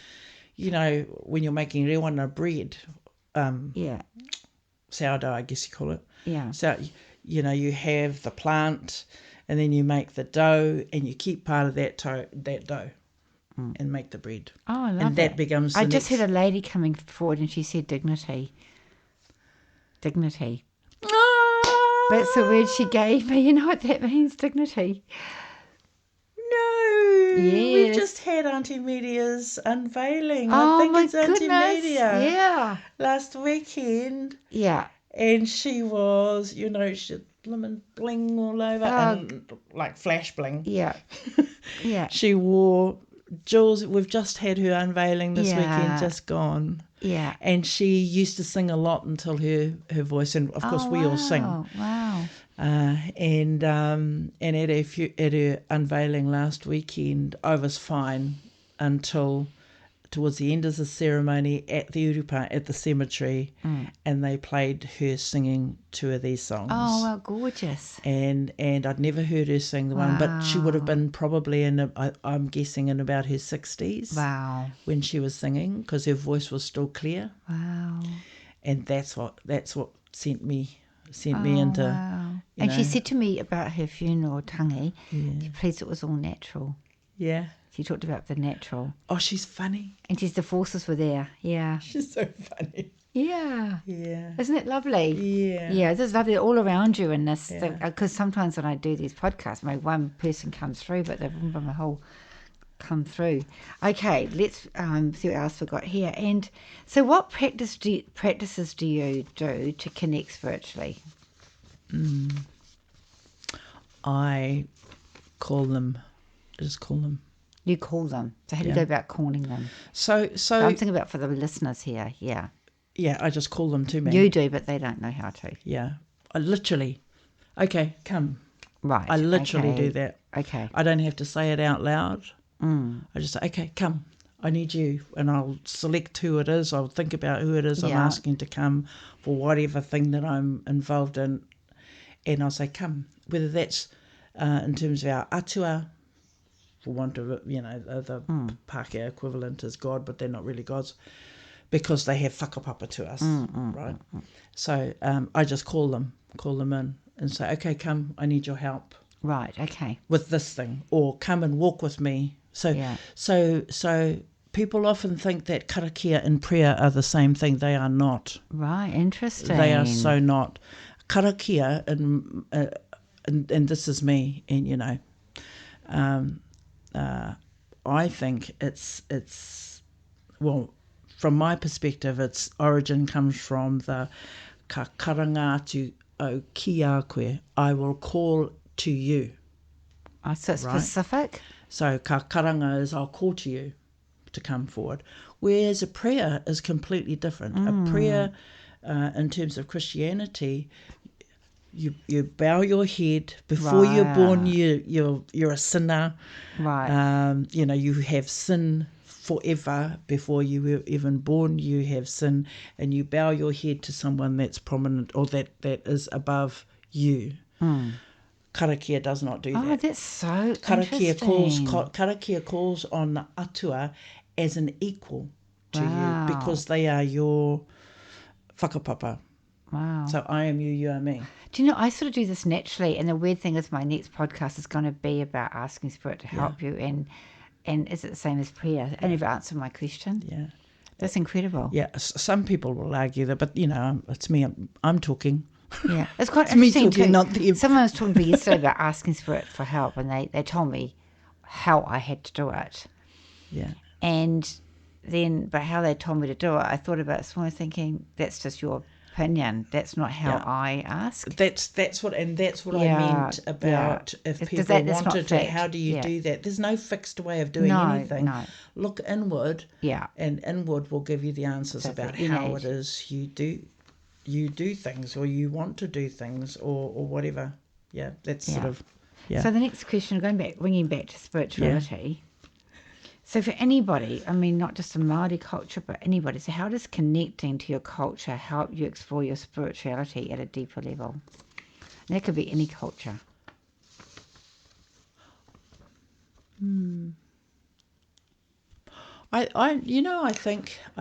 when you're making rewana bread. Sourdough, I guess you call it. Yeah. So, you have the plant, and then you make the dough, and you keep part of that dough and make the bread. Oh, I love and that becomes I just had a lady coming forward and she said dignity. Dignity. Oh! That's the word she gave me. You know what that means, dignity? No. Yes. We just had Auntie Media's unveiling. Oh, I think my it's Auntie goodness. Media. Yeah. Last weekend. Yeah. And she was, she had lemon bling all over and like flash bling. Yeah. Yeah. She wore Jules. We've just had her unveiling this weekend, just gone. Yeah. And she used to sing a lot until her voice, and of course we all sing. Wow. And at her unveiling last weekend, I was fine until towards the end of the ceremony at Theoria at the cemetery, and they played her singing 2 of these songs. Oh, well, gorgeous. And I'd never heard her sing the one, but she would have been probably I'm guessing in about her 60s. Wow. When she was singing, because her voice was still clear. Wow. And that's what sent me into. Wow. And she said to me about her funeral, Tangi, please, it was all natural. Yeah. She talked about the natural. Oh, she's funny. And the forces were there. Yeah. She's so funny. Yeah. Yeah. Isn't it lovely? Yeah. Yeah, this is lovely all around you in this. Because sometimes when I do these podcasts, maybe one person comes through, but they've been a whole come through. Okay, let's see what else we've got here. And so what practices do you do to connect spiritually? I call them. Just call them. You call them. So how do you go about calling them? So I'm thinking about for the listeners here. Yeah. Yeah, I just call them to me. You do, but they don't know how to. Yeah. I literally. Okay, come. Right. I literally do that. Okay. I don't have to say it out loud. I just say, okay, come. I need you. And I'll select who it is. I'll think about who it is I'm asking to come for whatever thing that I'm involved in. And I'll say, come. Whether that's in terms of our atua, for want of it, the Pākehā equivalent is God, but they're not really gods, because they have whakapapa to us, right? So I just call them in and say, okay, come, I need your help. Right, okay. With this thing, or come and walk with me. So people often think that karakia and prayer are the same thing. They are not. Right, interesting. They are so not. Karakia, and this is me, and I think it's well, from my perspective, its origin comes from the ka karangatu o ki a koe, I will call to you. Oh, so it's specific? So ka karanga is I'll call to you to come forward, whereas a prayer is completely different. A prayer, in terms of Christianity, you bow your head before you're born. You're a sinner. Right. You have sin forever before you were even born. You have sin, and you bow your head to someone that's prominent or that is above you. Karakia does not do that. Oh, that's so Karakia interesting. Karakia calls on the atua as an equal to you, because they are your whakapapa. Wow. So I am you, you are me. Do you know, I sort of do this naturally, and the weird thing is my next podcast is going to be about asking Spirit to help you, and is it the same as prayer? And you've answered my question. Yeah. That's incredible. Yeah, some people will argue that, but, it's me, I'm talking. Yeah, it's quite It's me interesting talking, too. not them. Someone was talking to me yesterday about asking Spirit for help, and they told me how I had to do it. Yeah. And then, but how they told me to do it, I thought about it this morning thinking, that's just your opinion. That's not how I ask. That's what I meant about if people wanted to, how do you do that? There's no fixed way of doing anything. No. Look inward. Yeah. And inward will give you the answers about how it is you do things, or you want to do things, or whatever. Yeah, that's sort of, So the next question, bringing back to spirituality. So for anybody, I mean, not just a Māori culture, but anybody, so how does connecting to your culture help you explore your spirituality at a deeper level? And that could be any culture. I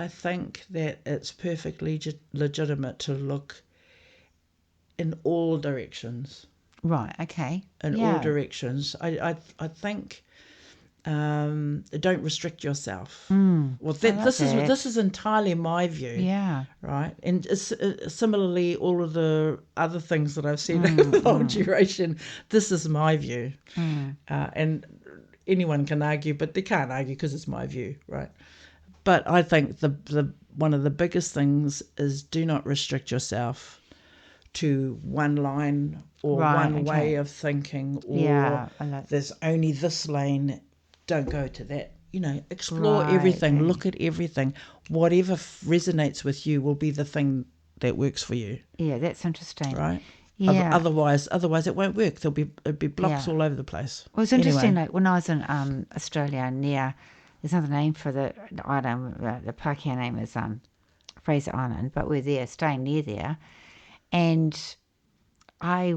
think that it's perfectly legitimate to look in all directions. Right. Okay. In all directions. I think don't restrict yourself. Well, this is entirely my view. Yeah. Right. And similarly, all of the other things that I've said over the whole duration, this is my view. And anyone can argue, but they can't argue because it's my view, right? But I think the one of the biggest things is do not restrict yourself to one line or one way of thinking, or there's only this lane. Don't go to that. Explore everything. Look at everything. Whatever resonates with you will be the thing that works for you. Yeah, that's interesting. Right. Yeah. Otherwise, it won't work. It'd be blocks all over the place. Well, it's interesting. Like when I was in Australia, there's another name for the island. The Pākehā name is Fraser Island, but we're there, staying near there, and I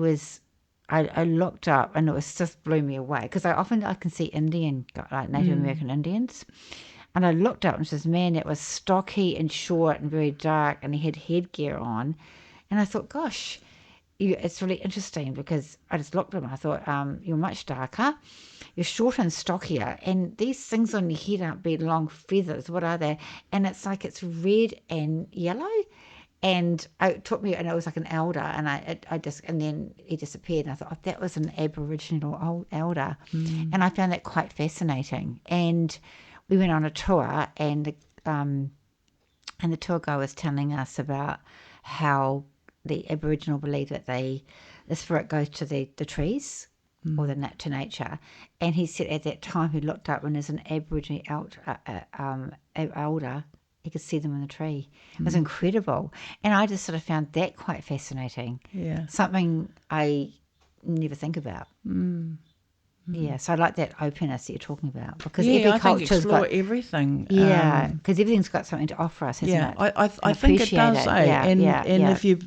looked up, and it was just blew me away because I can see Native American Indians, and I looked up and it says, man, it was stocky and short and very dark, and he had headgear on, and I thought, gosh, it's really interesting because I just looked at him and I thought, you're much darker, you're shorter and stockier, and these things on your head aren't big long feathers. What are they? And it's like it's red and yellow. And it took me, and it was like an elder, and and then he disappeared, and I thought, oh, that was an Aboriginal old elder, and I found that quite fascinating. And we went on a tour, and the tour guide was telling us about how the Aboriginal believe that the spirit goes to the trees or to nature, and he said at that time he looked up when there's an Aboriginal elder. He could see them in the tree. It was incredible. And I just sort of found that quite fascinating. Yeah. Something I never think about. Yeah, so I like that openness that you're talking about. Because every culture's got everything. Yeah, because everything's got something to offer us, hasn't it? I think it does. If you...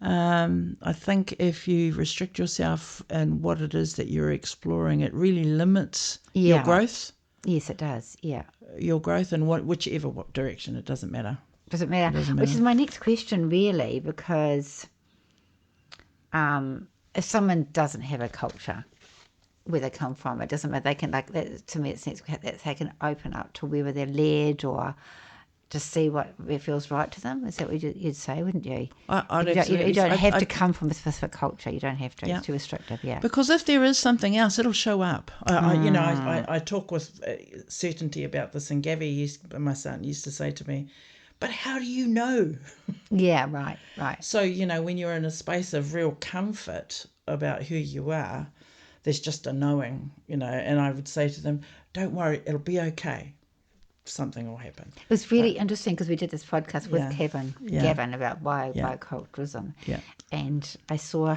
I think if you restrict yourself and what it is that you're exploring, it really limits your growth. Yes, it does. Yeah. Your growth in whichever direction, it doesn't matter. Doesn't matter. Which is my next question, really, because if someone doesn't have a culture, where they come from, it doesn't matter. They can to me, it's that they can open up to wherever they're led, or just see what feels right to them. Is that what you'd say, wouldn't you? You don't have to come from a specific culture. You don't have to. It's too restrictive, Because if there is something else, it'll show up. I talk with certainty about this, and Gabby, my son, used to say to me, but how do you know? Yeah, right. So, when you're in a space of real comfort about who you are, there's just a knowing, and I would say to them, don't worry, it'll be okay. Something will happen. It was really interesting because we did this podcast with Gavin about bioculturalism. Yeah. And I saw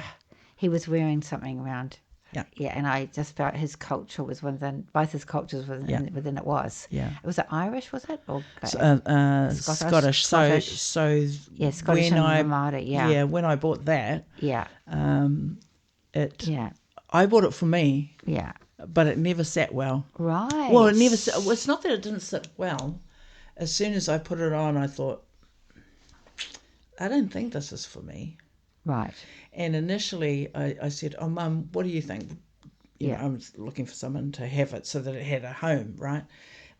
he was wearing something around. Yeah. And I just felt his culture was both his cultures within it was. Yeah. Was it Irish, was it? Or Scottish. So Scottish and Māori, Yeah, when I bought that. Yeah. I bought it for me. Yeah. But it never sat well. Right. Well, it never. It's not that it didn't sit well. As soon as I put it on, I thought, I don't think this is for me. Right. And initially I said, oh, Mum, what do you think? You know, I was looking for someone to have it so that it had a home, right?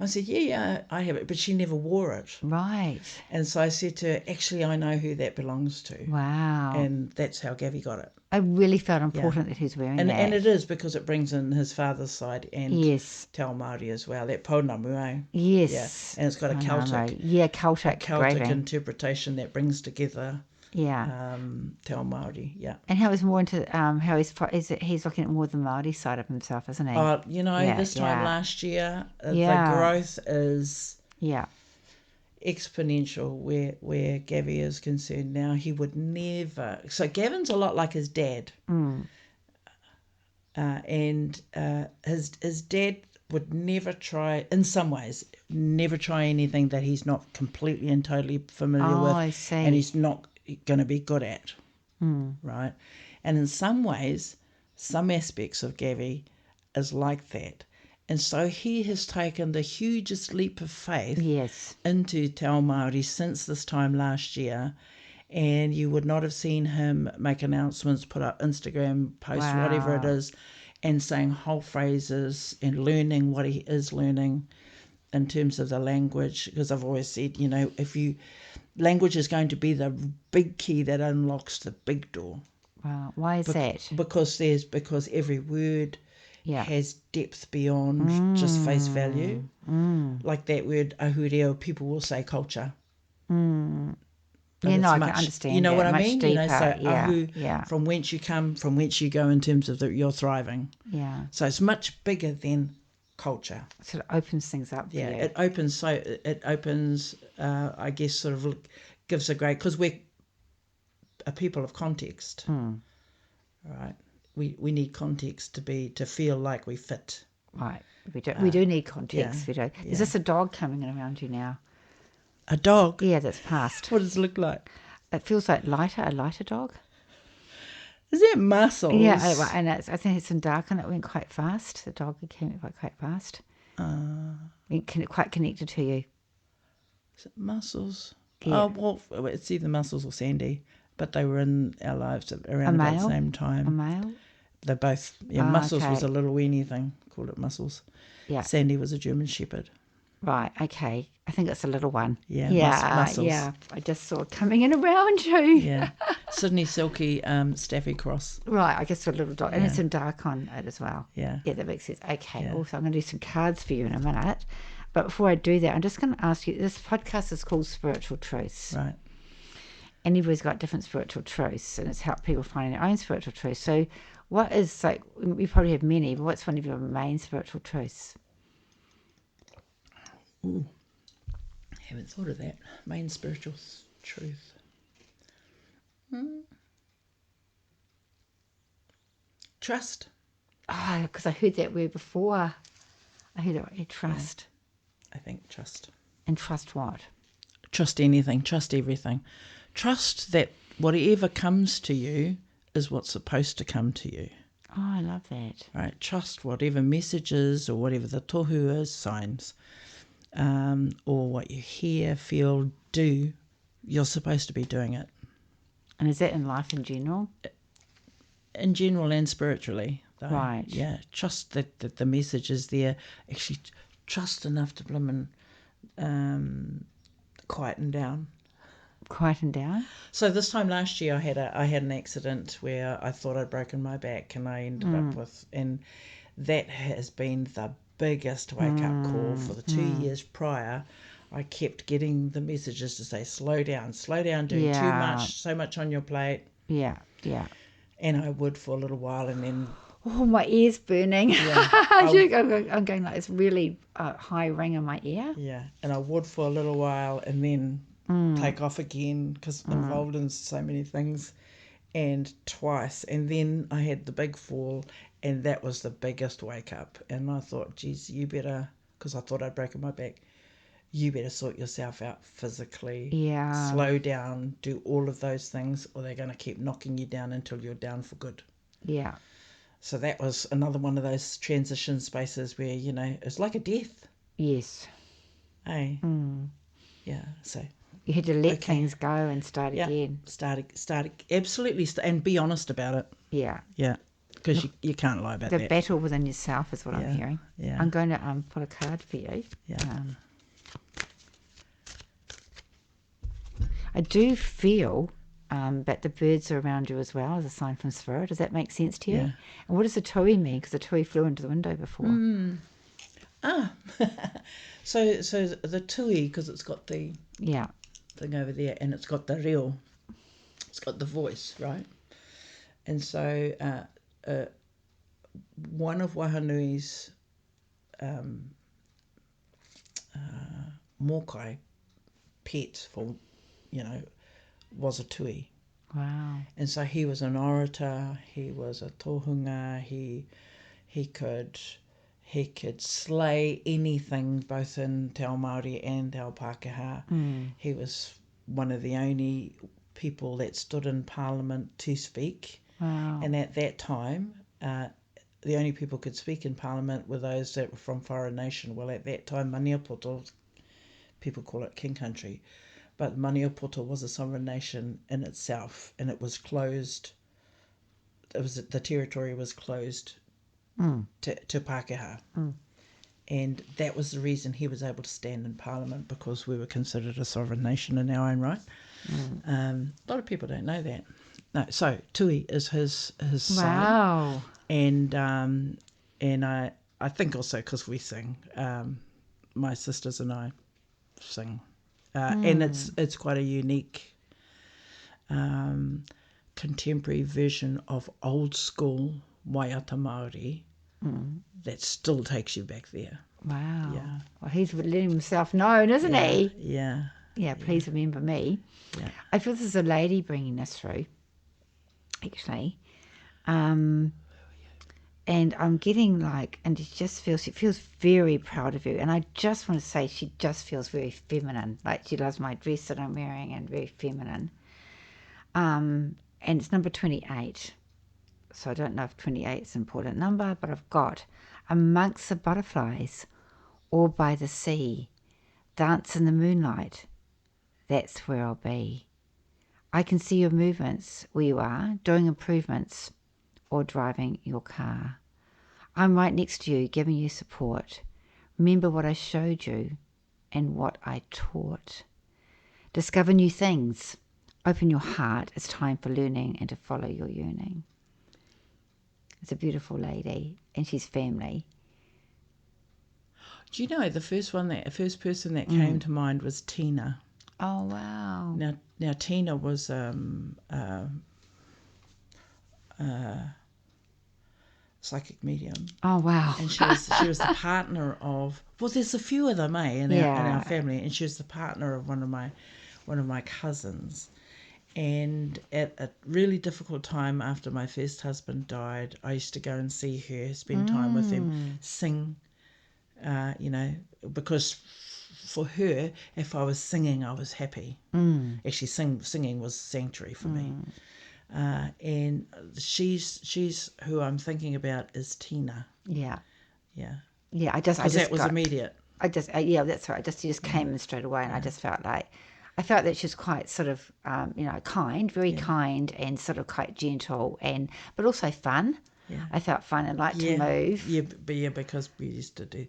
I said, yeah, I have it, but she never wore it. Right. And so I said to her, actually, I know who that belongs to. Wow. And that's how Gavi got it. I really felt important that he's wearing that. And it is because it brings in his father's side and Te Ao Māori as well, that pounamu, eh? Yes. Yeah. And it's got a Celtic, Celtic interpretation that brings together Te Ao Māori, yeah. And how he's more into how he's looking at more the Māori side of himself, isn't he? Oh, you know, this time last year, the growth is exponential where Gavi is concerned now. He would never. So Gavin's a lot like his dad, and his dad would never try. In some ways, never try anything that he's not completely and totally familiar with, I see. and he's not going to be good at. Right, and in some ways, some aspects of Gavi is like that. And so he has taken the hugest leap of faith into Te Ao Māori since this time last year. And you would not have seen him make announcements, put up Instagram posts, whatever it is, and saying whole phrases and learning what he is learning in terms of the language. Because I've always said, you know, language is going to be the big key that unlocks the big door. Wow. Why is that? Because every word has depth beyond just face value. Like that word ahureo, people will say culture. Yeah, no, I can understand. You know what I mean? Deeper, you know, so ahu, from whence you come, from whence you go in terms of your thriving. Yeah. So it's much bigger than culture. So it opens things up for you. It opens, I guess, sort of gives a great, because we're a people of context, right? We need context to feel like we fit. Right. We do need context. We do. Is this a dog coming around you now? A dog? Yeah, that's passed. What does it look like? It feels like a lighter dog. Is that muscles? Yeah, and I think it's in dark and it went quite fast. The dog came quite fast. Quite connected to you. Is it muscles? Yeah. Oh, well, it's either muscles or Sandy, but they were in our lives around about the same time. A male? They're both. Yeah, Muscles was a little weenie thing. Called it Muscles. Yeah. Sandy was a German Shepherd. Right, okay. I think it's a little one. Yeah, Muscles. Yeah, I just saw it coming in around you. Yeah. Sydney Silky Staffy Cross. Right, I guess a little dog. And it's in dark on it as well. Yeah. Yeah, that makes sense. Okay, also I'm going to do some cards for you in a minute. But before I do that, I'm just going to ask you, this podcast is called Spiritual Truths. Right. And everybody's got different spiritual truths, and it's helped people find their own spiritual truths. So what is, like, we probably have many, but what's one of your main spiritual truths? Ooh, I haven't thought of that. Main spiritual truth. Trust. Oh, because I heard that word before. I heard that word, trust. I think trust. And trust what? Trust anything. Trust everything. Trust that whatever comes to you is what's supposed to come to you. Oh, I love that. Right. Trust whatever messages or whatever the tohu is, signs, or what you hear, feel, do, you're supposed to be doing it. And is that in life in general? In general and spiritually, though. Right. Yeah. Trust that the message is there. Actually, trust enough to quieten down. Quieten down? So this time last year, I had an accident where I thought I'd broken my back, and I ended up with, and that has been the biggest wake-up call for the 2 years prior. I kept getting the messages to say, slow down, doing too much, so much on your plate. Yeah, yeah. And I would for a little while, and then... Oh, my ear's burning. Yeah, I'm going like this really high ring in my ear. Yeah, and I would for a little while, and then take off again, because involved in so many things, and twice. And then I had the big fall, and that was the biggest wake-up. And I thought, geez, you better, because I thought I'd broken my back, you better sort yourself out physically. Yeah. Slow down, do all of those things, or they're going to keep knocking you down until you're down for good. Yeah. So that was another one of those transition spaces where, you know, it's like a death. Yes. Hey. Yeah, so You had to let things go and start again. Absolutely, and be honest about it. Yeah. Yeah, because you can't lie about the that. battle within yourself is what I'm hearing. Yeah. I'm going to pull a card for you. Yeah. I do feel that the birds are around you as well as a sign from Spirit. Does that make sense to you? Yeah. And what does the tui mean? Because the tui flew into the window before. So the tui, because it's got the thing over there, and it's got the reo, it's got the voice, right? And so one of Wahanui's mokai pets was a tui. Wow. And so he was an orator, he was a tohunga, he could slay anything both in Te Ao Māori and Te Ao Pākehā. He was one of the only people that stood in Parliament to speak. Wow. And at that time, the only people could speak in Parliament were those that were from foreign nation. Well, at that time, Maniapoto, people call it King Country, but Maniapoto was a sovereign nation in itself, and it was closed. The territory was closed to Pākehā. And that was the reason he was able to stand in Parliament, because we were considered a sovereign nation in our own right. A lot of people don't know that. No, so tui is his sign. Wow. And I think also because we sing, my sisters and I sing, and it's quite a unique contemporary version of old school waiata Māori that still takes you back there. Wow. Yeah. Well, he's letting himself known, isn't he? Yeah. Yeah, please remember me. Yeah. I feel this is a lady bringing this through, actually. And I'm getting and she feels very proud of you. And I just want to say she just feels very feminine. Like she loves my dress that I'm wearing and very feminine. And it's number 28. So I don't know if 28 is an important number, but I've got amongst the butterflies or by the sea, dance in the moonlight. That's where I'll be. I can see your movements where you are, doing improvements or driving your car. I'm right next to you, giving you support. Remember what I showed you and what I taught. Discover new things. Open your heart. It's time for learning and to follow your yearning. It's a beautiful lady, and she's family. Do you know the first person that came to mind was Tina. Oh wow! Now Tina was psychic medium. Oh wow! And she was the partner of, well, there's a few of them, in our family, and she was the partner of one of my cousins. And at a really difficult time after my first husband died, I used to go and see her, spend time with him, sing, because for her, if I was singing, I was happy. Actually, singing was sanctuary for me. And she's who I'm thinking about is Tina. Yeah. Yeah. Yeah, because that was immediate. That's right. She just came in straight away, and I just felt that she was quite sort of, kind, very kind, and sort of quite gentle, but also fun. Yeah. I felt fun and liked to move. Yeah, because we used to do,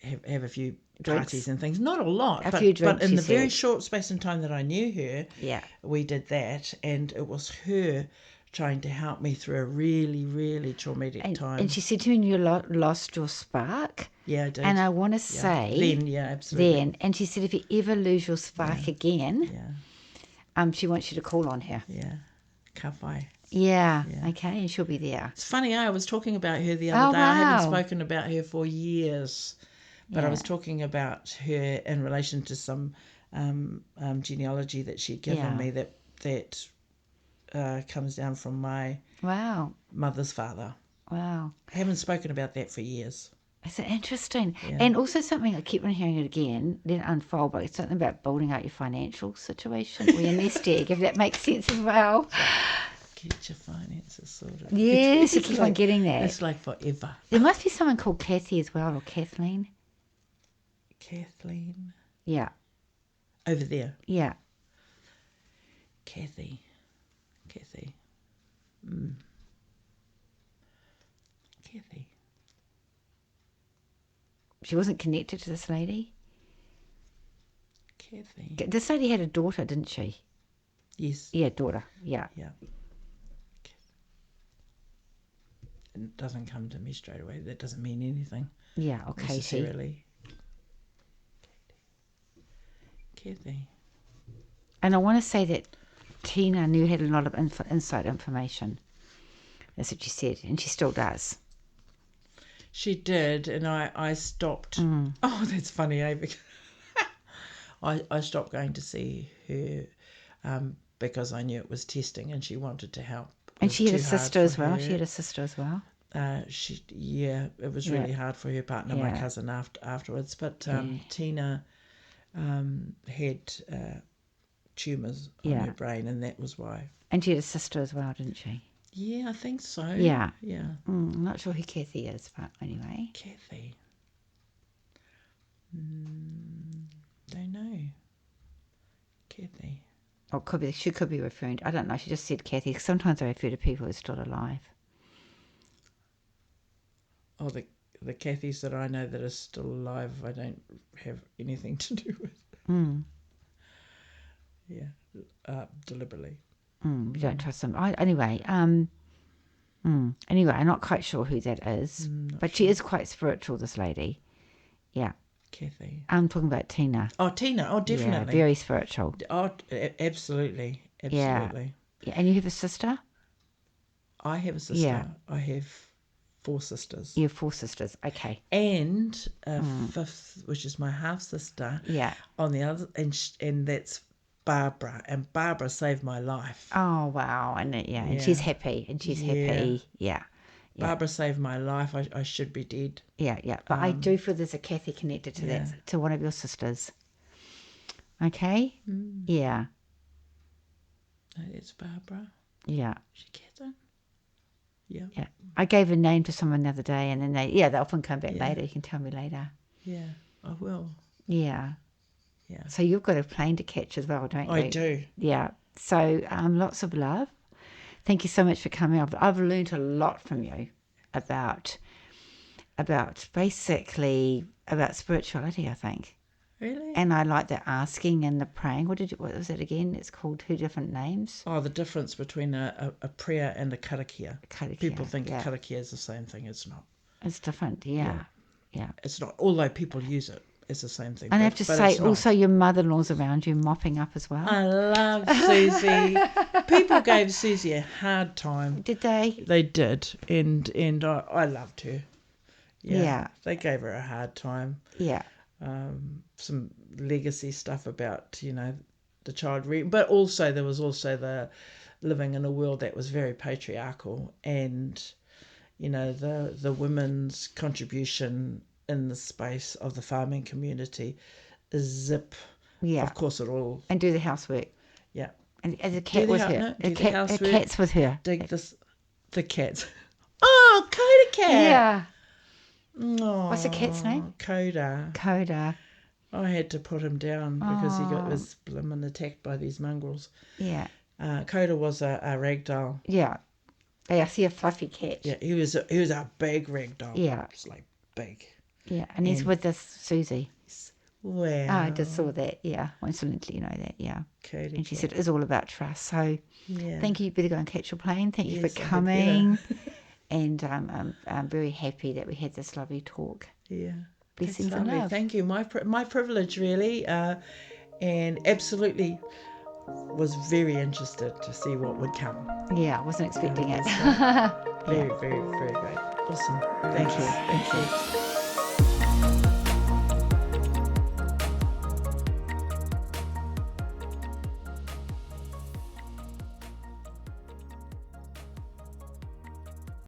have a few parties and things. Not a lot, few drinks, but in the very short space in time that I knew her, we did that, and it was her trying to help me through a really, really traumatic time. And she said to me, you lost your spark. Yeah, I did. And I want to say... Then, absolutely. And she said, if you ever lose your spark again, she wants you to call on her. Yeah, ka whai. Yeah, okay, and she'll be there. It's funny, I was talking about her the other day. Wow. I haven't spoken about her for years, but I was talking about her in relation to some genealogy that she'd given me that comes down from my mother's father. Wow. I haven't spoken about that for years. Is it interesting? Yeah. And also something, I keep on hearing it again, let it unfold, but it's something about building out your financial situation or your nest egg, if that makes sense as well. Get your finances sorted. Yes, you keep on getting that. It's like forever. There must be someone called Kathy as well, or Kathleen. Kathleen? Yeah. Over there. Yeah. Kathy. Kathy. She wasn't connected to this lady? Kathy. This lady had a daughter, didn't she? Yes. Yeah, daughter. Yeah. Yeah. It doesn't come to me straight away. That doesn't mean anything. Yeah, okay. Necessarily. Kathy. And I want to say that Tina knew had a lot of inside information. That's what she said, and she still does. She did, and I stopped. Oh, that's funny, eh? Because I stopped going to see her because I knew it was testing, and she wanted to help. And she had a sister as well. She had a sister as well. It was really hard for her partner, my cousin, afterwards. But Tina had tumours on her brain, and that was why. And she had a sister as well, didn't she? Yeah, I think so. Yeah. Yeah. I'm not sure who Kathy is, but anyway. Kathy. Don't know. Kathy. Or she could be referring to, I don't know, she just said Kathy. Sometimes I refer to people who are still alive. Oh, the Kathys that I know that are still alive, I don't have anything to do with. Yeah, deliberately. You don't trust them. Anyway, I'm not quite sure who that is, but she is quite spiritual, this lady. Yeah. Kathy. I'm talking about Tina. Oh, Tina. Oh, definitely. Yeah, very spiritual. Oh, absolutely. Absolutely. Yeah. And you have a sister? I have a sister. Yeah. I have 4 sisters. You have 4 sisters. Okay. And a fifth, which is my half sister. Yeah. On the other, and that's Barbara. And Barbara saved my life. Oh wow! And and she's happy. Yeah. Barbara saved my life. I should be dead. Yeah. But I do feel there's a Kathy connected to that, to one of your sisters. Okay. Yeah. No, it's Barbara. Yeah. She Catherine. Yeah. Yeah. I gave a name to someone the other day, and then they often come back later. You can tell me later. Yeah, I will. Yeah. Yeah. So you've got a plane to catch as well, don't you? I do. Yeah. So lots of love. Thank you so much for coming. I've learned a lot from you about basically about spirituality, I think. Really? And I like the asking and the praying. What was it again? It's called 2 different names. Oh, the difference between a prayer and a karakia. People think a karakia is the same thing. It's not. It's different, yeah. It's not, although people use it. It's the same thing. And I have to say, also your mother-in-law's around you mopping up as well. I love Susie. People gave Susie a hard time. Did they? They did, and I loved her. Yeah. They gave her a hard time. Yeah. Some legacy stuff about, the child but also there was also the living in a world that was very patriarchal, and, the women's contribution in the space of the farming community is zip. Yeah. Of course it all. And do the housework. Yeah. And the cat with her. The cat's with her. The cats. Oh, Coda cat. Yeah. Oh, what's the cat's name? Coda. I had to put him down because he was blimmin' attacked by these mongrels. Yeah. Coda was a ragdoll. Yeah. I see a fluffy cat. Yeah, he was a big ragdoll. Yeah. It's like big. Yeah, and he's with this Susie. Wow. Oh, I just saw that, yeah. I wanted to let you know that, yeah. Coda and she said it's all about trust. So thank you. You better go and catch your plane. Thank you for Yes, I coming. And I'm very happy that we had this lovely talk. Yeah. Blessings That's and lovely. love. Thank you. My privilege, really. And absolutely was very interested to see what would come. Yeah, I wasn't expecting it. Very, very, very great. Awesome. Thank you.